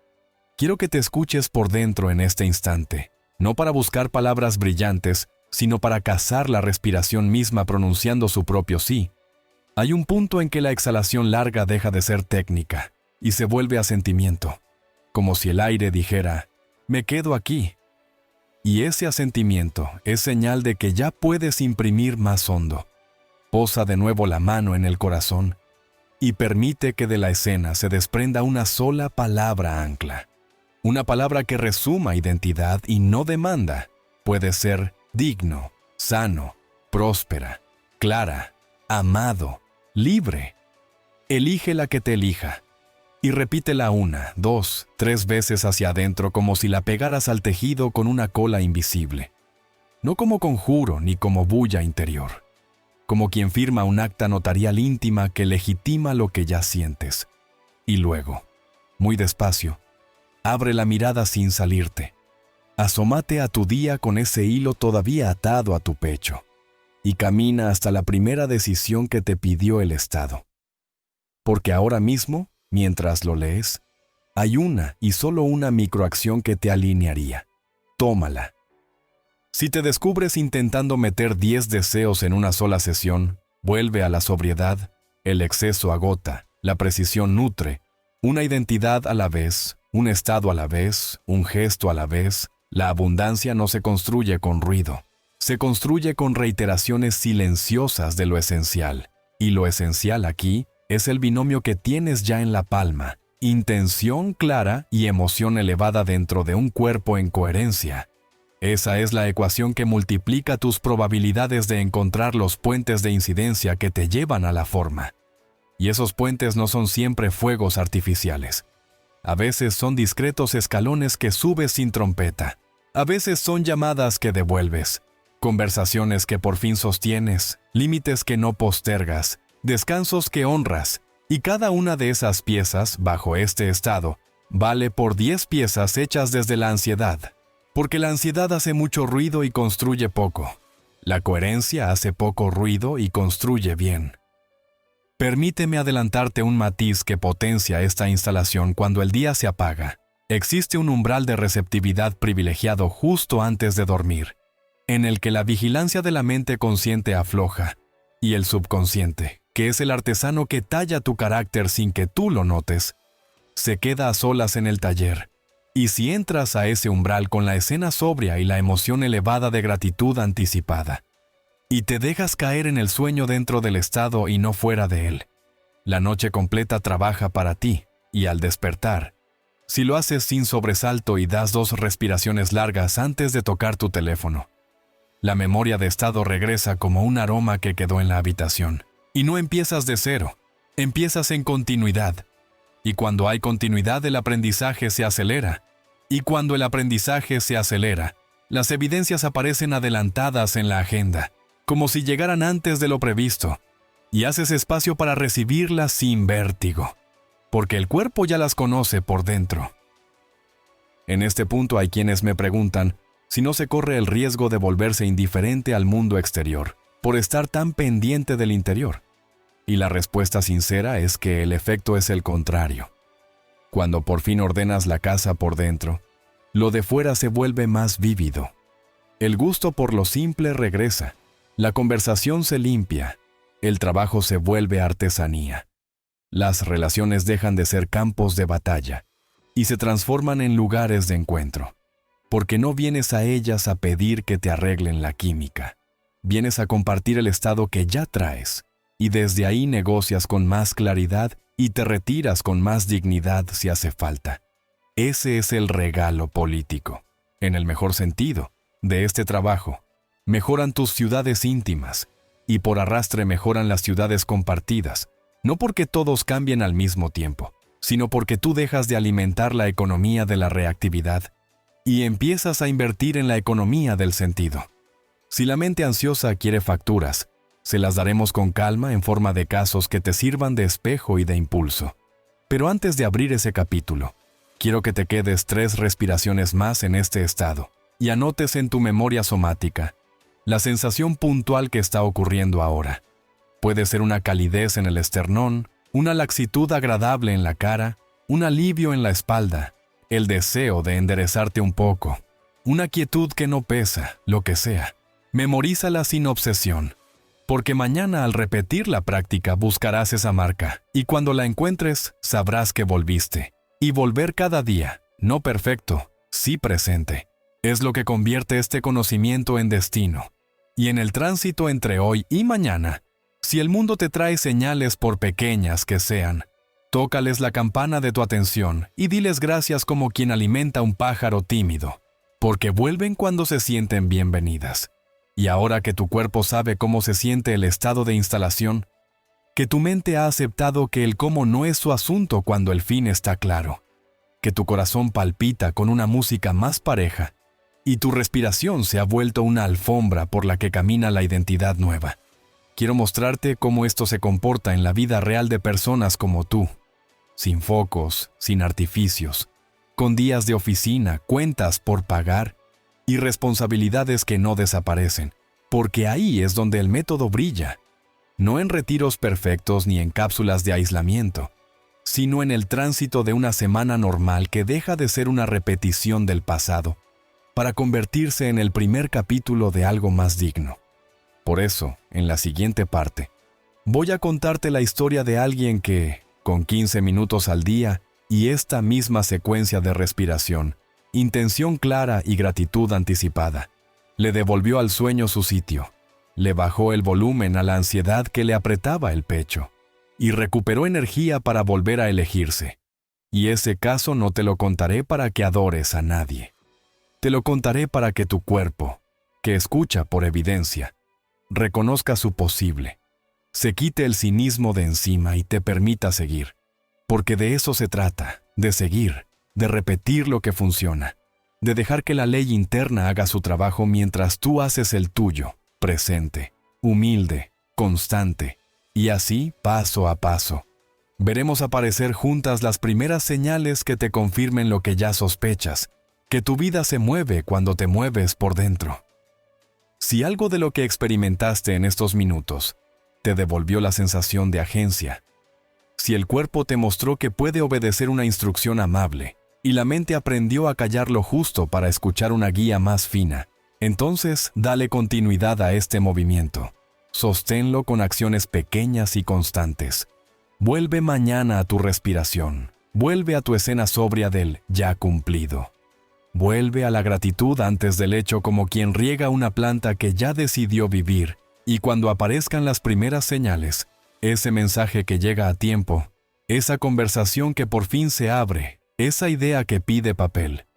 Quiero que te escuches por dentro en este instante, no para buscar palabras brillantes, sino para cazar la respiración misma pronunciando su propio sí. Hay un punto en que la exhalación larga deja de ser técnica y se vuelve a sentimiento, como si el aire dijera, me quedo aquí. Y ese asentimiento es señal de que ya puedes imprimir más hondo. Posa de nuevo la mano en el corazón y permite que de la escena se desprenda una sola palabra ancla. Una palabra que resuma identidad y no demanda. Puede ser digno, sano, próspera, clara, amado, libre. Elige la que te elija. Y repítela 1, 2, 3 veces hacia adentro como si la pegaras al tejido con una cola invisible. No como conjuro ni como bulla interior. Como quien firma un acta notarial íntima que legitima lo que ya sientes. Y luego, muy despacio, abre la mirada sin salirte. Asómate a tu día con ese hilo todavía atado a tu pecho. Y camina hasta la primera decisión que te pidió el Estado. Porque ahora mismo, mientras lo lees, hay una y solo una microacción que te alinearía. Tómala. Si te descubres intentando meter 10 deseos en una sola sesión, vuelve a la sobriedad, el exceso agota, la precisión nutre, una identidad a la vez, un estado a la vez, un gesto a la vez. La abundancia no se construye con ruido, se construye con reiteraciones silenciosas de lo esencial. Y lo esencial aquí es el binomio que tienes ya en la palma, intención clara y emoción elevada dentro de un cuerpo en coherencia. Esa es la ecuación que multiplica tus probabilidades de encontrar los puentes de incidencia que te llevan a la forma. Y esos puentes no son siempre fuegos artificiales. A veces son discretos escalones que subes sin trompeta. A veces son llamadas que devuelves, conversaciones que por fin sostienes, límites que no postergas, descansos que honras, y cada una de esas piezas, bajo este estado, vale por 10 piezas hechas desde la ansiedad. Porque la ansiedad hace mucho ruido y construye poco. La coherencia hace poco ruido y construye bien. Permíteme adelantarte un matiz que potencia esta instalación cuando el día se apaga. Existe un umbral de receptividad privilegiado justo antes de dormir, en el que la vigilancia de la mente consciente afloja, y el subconsciente, que es el artesano que talla tu carácter sin que tú lo notes, se queda a solas en el taller. Y si entras a ese umbral con la escena sobria y la emoción elevada de gratitud anticipada, y te dejas caer en el sueño dentro del estado y no fuera de él, la noche completa trabaja para ti, y al despertar, si lo haces sin sobresalto y das 2 respiraciones largas antes de tocar tu teléfono, la memoria de estado regresa como un aroma que quedó en la habitación. Y no empiezas de cero, empiezas en continuidad. Y cuando hay continuidad, el aprendizaje se acelera. Y cuando el aprendizaje se acelera, las evidencias aparecen adelantadas en la agenda, como si llegaran antes de lo previsto, y haces espacio para recibirlas sin vértigo, porque el cuerpo ya las conoce por dentro. En este punto hay quienes me preguntan si no se corre el riesgo de volverse indiferente al mundo exterior, por estar tan pendiente del interior. Y la respuesta sincera es que el efecto es el contrario. Cuando por fin ordenas la casa por dentro, lo de fuera se vuelve más vívido. El gusto por lo simple regresa, la conversación se limpia, el trabajo se vuelve artesanía. Las relaciones dejan de ser campos de batalla y se transforman en lugares de encuentro. Porque no vienes a ellas a pedir que te arreglen la química. Vienes a compartir el estado que ya traes, y desde ahí negocias con más claridad y te retiras con más dignidad si hace falta. Ese es el regalo político, en el mejor sentido, de este trabajo. Mejoran tus ciudades íntimas, y por arrastre mejoran las ciudades compartidas, no porque todos cambien al mismo tiempo, sino porque tú dejas de alimentar la economía de la reactividad y empiezas a invertir en la economía del sentido. Si la mente ansiosa quiere facturas, se las daremos con calma en forma de casos que te sirvan de espejo y de impulso. Pero antes de abrir ese capítulo, quiero que te quedes 3 respiraciones más en este estado y anotes en tu memoria somática la sensación puntual que está ocurriendo ahora. Puede ser una calidez en el esternón, una laxitud agradable en la cara, un alivio en la espalda, el deseo de enderezarte un poco, una quietud que no pesa, lo que sea. Memorízala sin obsesión, porque mañana al repetir la práctica buscarás esa marca, y cuando la encuentres sabrás que volviste. Y volver cada día, no perfecto, sí presente, es lo que convierte este conocimiento en destino. Y en el tránsito entre hoy y mañana, si el mundo te trae señales por pequeñas que sean, tócales la campana de tu atención y diles gracias como quien alimenta un pájaro tímido, porque vuelven cuando se sienten bienvenidas. Y ahora que tu cuerpo sabe cómo se siente el estado de instalación, que tu mente ha aceptado que el cómo no es su asunto cuando el fin está claro, que tu corazón palpita con una música más pareja y tu respiración se ha vuelto una alfombra por la que camina la identidad nueva. Quiero mostrarte cómo esto se comporta en la vida real de personas como tú, sin focos, sin artificios, con días de oficina, cuentas por pagar y responsabilidades que no desaparecen, porque ahí es donde el método brilla, no en retiros perfectos ni en cápsulas de aislamiento, sino en el tránsito de una semana normal que deja de ser una repetición del pasado para convertirse en el primer capítulo de algo más digno. Por eso, en la siguiente parte, voy a contarte la historia de alguien que, con 15 minutos al día y esta misma secuencia de respiración, intención clara y gratitud anticipada, le devolvió al sueño su sitio, le bajó el volumen a la ansiedad que le apretaba el pecho y recuperó energía para volver a elegirse. Y ese caso no te lo contaré para que adores a nadie. Te lo contaré para que tu cuerpo, que escucha por evidencia, reconozca su posible, se quite el cinismo de encima y te permita seguir. Porque de eso se trata, de seguir, de repetir lo que funciona, de dejar que la ley interna haga su trabajo mientras tú haces el tuyo, presente, humilde, constante, y así paso a paso. Veremos aparecer juntas las primeras señales que te confirmen lo que ya sospechas, que tu vida se mueve cuando te mueves por dentro. Si algo de lo que experimentaste en estos minutos te devolvió la sensación de agencia, si el cuerpo te mostró que puede obedecer una instrucción amable y la mente aprendió a callar lo justo para escuchar una guía más fina, entonces dale continuidad a este movimiento. Sosténlo con acciones pequeñas y constantes. Vuelve mañana a tu respiración. Vuelve a tu escena sobria del ya cumplido. Vuelve a la gratitud antes del hecho como quien riega una planta que ya decidió vivir, y cuando aparezcan las primeras señales, ese mensaje que llega a tiempo, esa conversación que por fin se abre, esa idea que pide papel,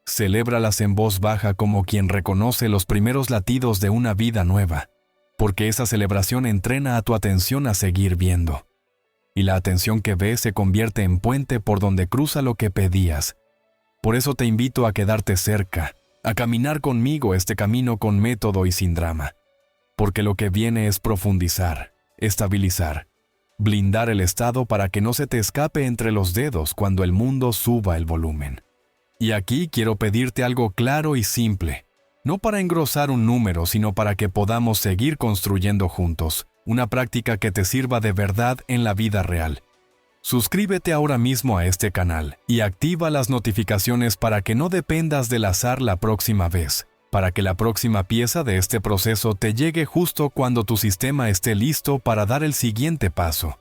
celébralas en voz baja como quien reconoce los primeros latidos de una vida nueva, porque esa celebración entrena a tu atención a seguir viendo. Y la atención que ves se convierte en puente por donde cruza lo que pedías. Por eso te invito a quedarte cerca, a caminar conmigo este camino con método y sin drama. Porque lo que viene es profundizar, estabilizar, blindar el estado para que no se te escape entre los dedos cuando el mundo suba el volumen. Y aquí quiero pedirte algo claro y simple, no para engrosar un número, sino para que podamos seguir construyendo juntos una práctica que te sirva de verdad en la vida real. Suscríbete ahora mismo a este canal y activa las notificaciones para que no dependas del azar la próxima vez, para que la próxima pieza de este proceso te llegue justo cuando tu sistema esté listo para dar el siguiente paso.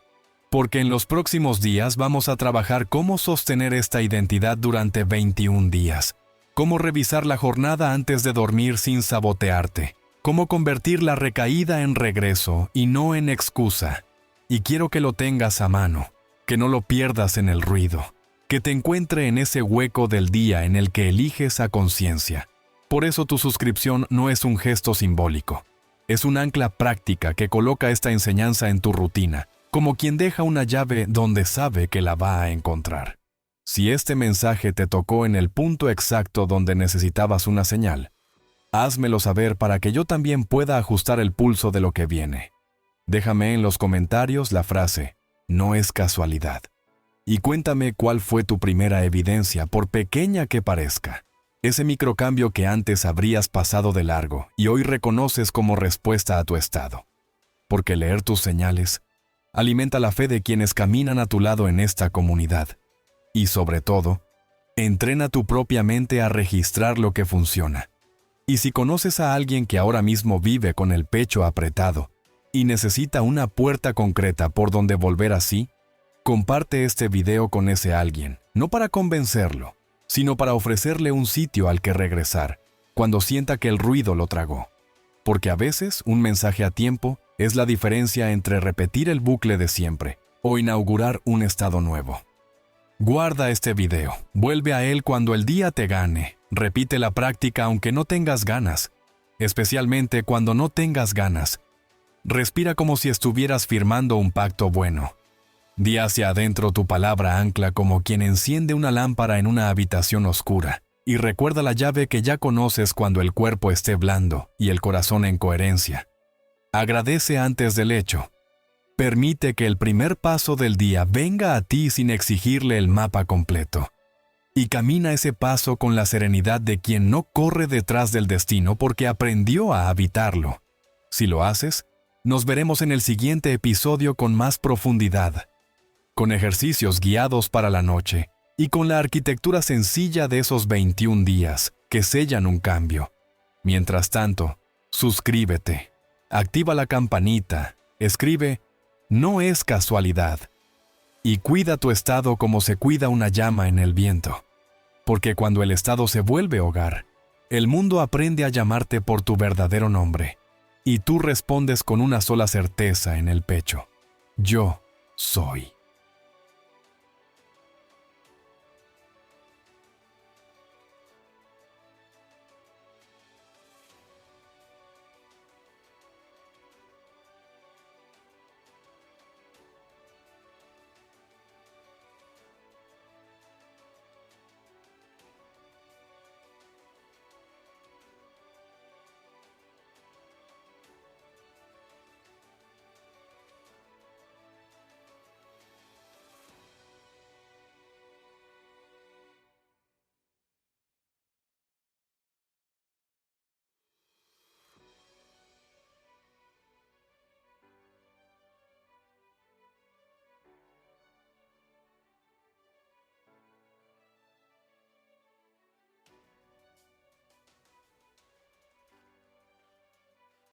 Porque en los próximos días vamos a trabajar cómo sostener esta identidad durante 21 días, cómo revisar la jornada antes de dormir sin sabotearte, cómo convertir la recaída en regreso y no en excusa. Y quiero que lo tengas a mano, que no lo pierdas en el ruido, que te encuentre en ese hueco del día en el que eliges a conciencia. Por eso tu suscripción no es un gesto simbólico, es un ancla práctica que coloca esta enseñanza en tu rutina, como quien deja una llave donde sabe que la va a encontrar. Si este mensaje te tocó en el punto exacto donde necesitabas una señal, házmelo saber para que yo también pueda ajustar el pulso de lo que viene. Déjame en los comentarios la frase, no es casualidad. Y cuéntame cuál fue tu primera evidencia, por pequeña que parezca. Ese microcambio que antes habrías pasado de largo y hoy reconoces como respuesta a tu estado. Porque leer tus señales alimenta la fe de quienes caminan a tu lado en esta comunidad. Y sobre todo, entrena tu propia mente a registrar lo que funciona. Y si conoces a alguien que ahora mismo vive con el pecho apretado y necesita una puerta concreta por donde volver así, comparte este video con ese alguien, no para convencerlo, sino para ofrecerle un sitio al que regresar, cuando sienta que el ruido lo tragó. Porque a veces un mensaje a tiempo es la diferencia entre repetir el bucle de siempre o inaugurar un estado nuevo. Guarda este video, vuelve a él cuando el día te gane, repite la práctica aunque no tengas ganas, especialmente cuando no tengas ganas. Respira como si estuvieras firmando un pacto bueno. Di hacia adentro tu palabra ancla como quien enciende una lámpara en una habitación oscura, y recuerda la llave que ya conoces cuando el cuerpo esté blando y el corazón en coherencia. Agradece antes del hecho. Permite que el primer paso del día venga a ti sin exigirle el mapa completo. Y camina ese paso con la serenidad de quien no corre detrás del destino porque aprendió a habitarlo. Si lo haces, nos veremos en el siguiente episodio con más profundidad, con ejercicios guiados para la noche y con la arquitectura sencilla de esos 21 días que sellan un cambio. Mientras tanto, suscríbete. Activa la campanita, escribe, no es casualidad, y cuida tu estado como se cuida una llama en el viento, porque cuando el estado se vuelve hogar, el mundo aprende a llamarte por tu verdadero nombre, y tú respondes con una sola certeza en el pecho, yo soy.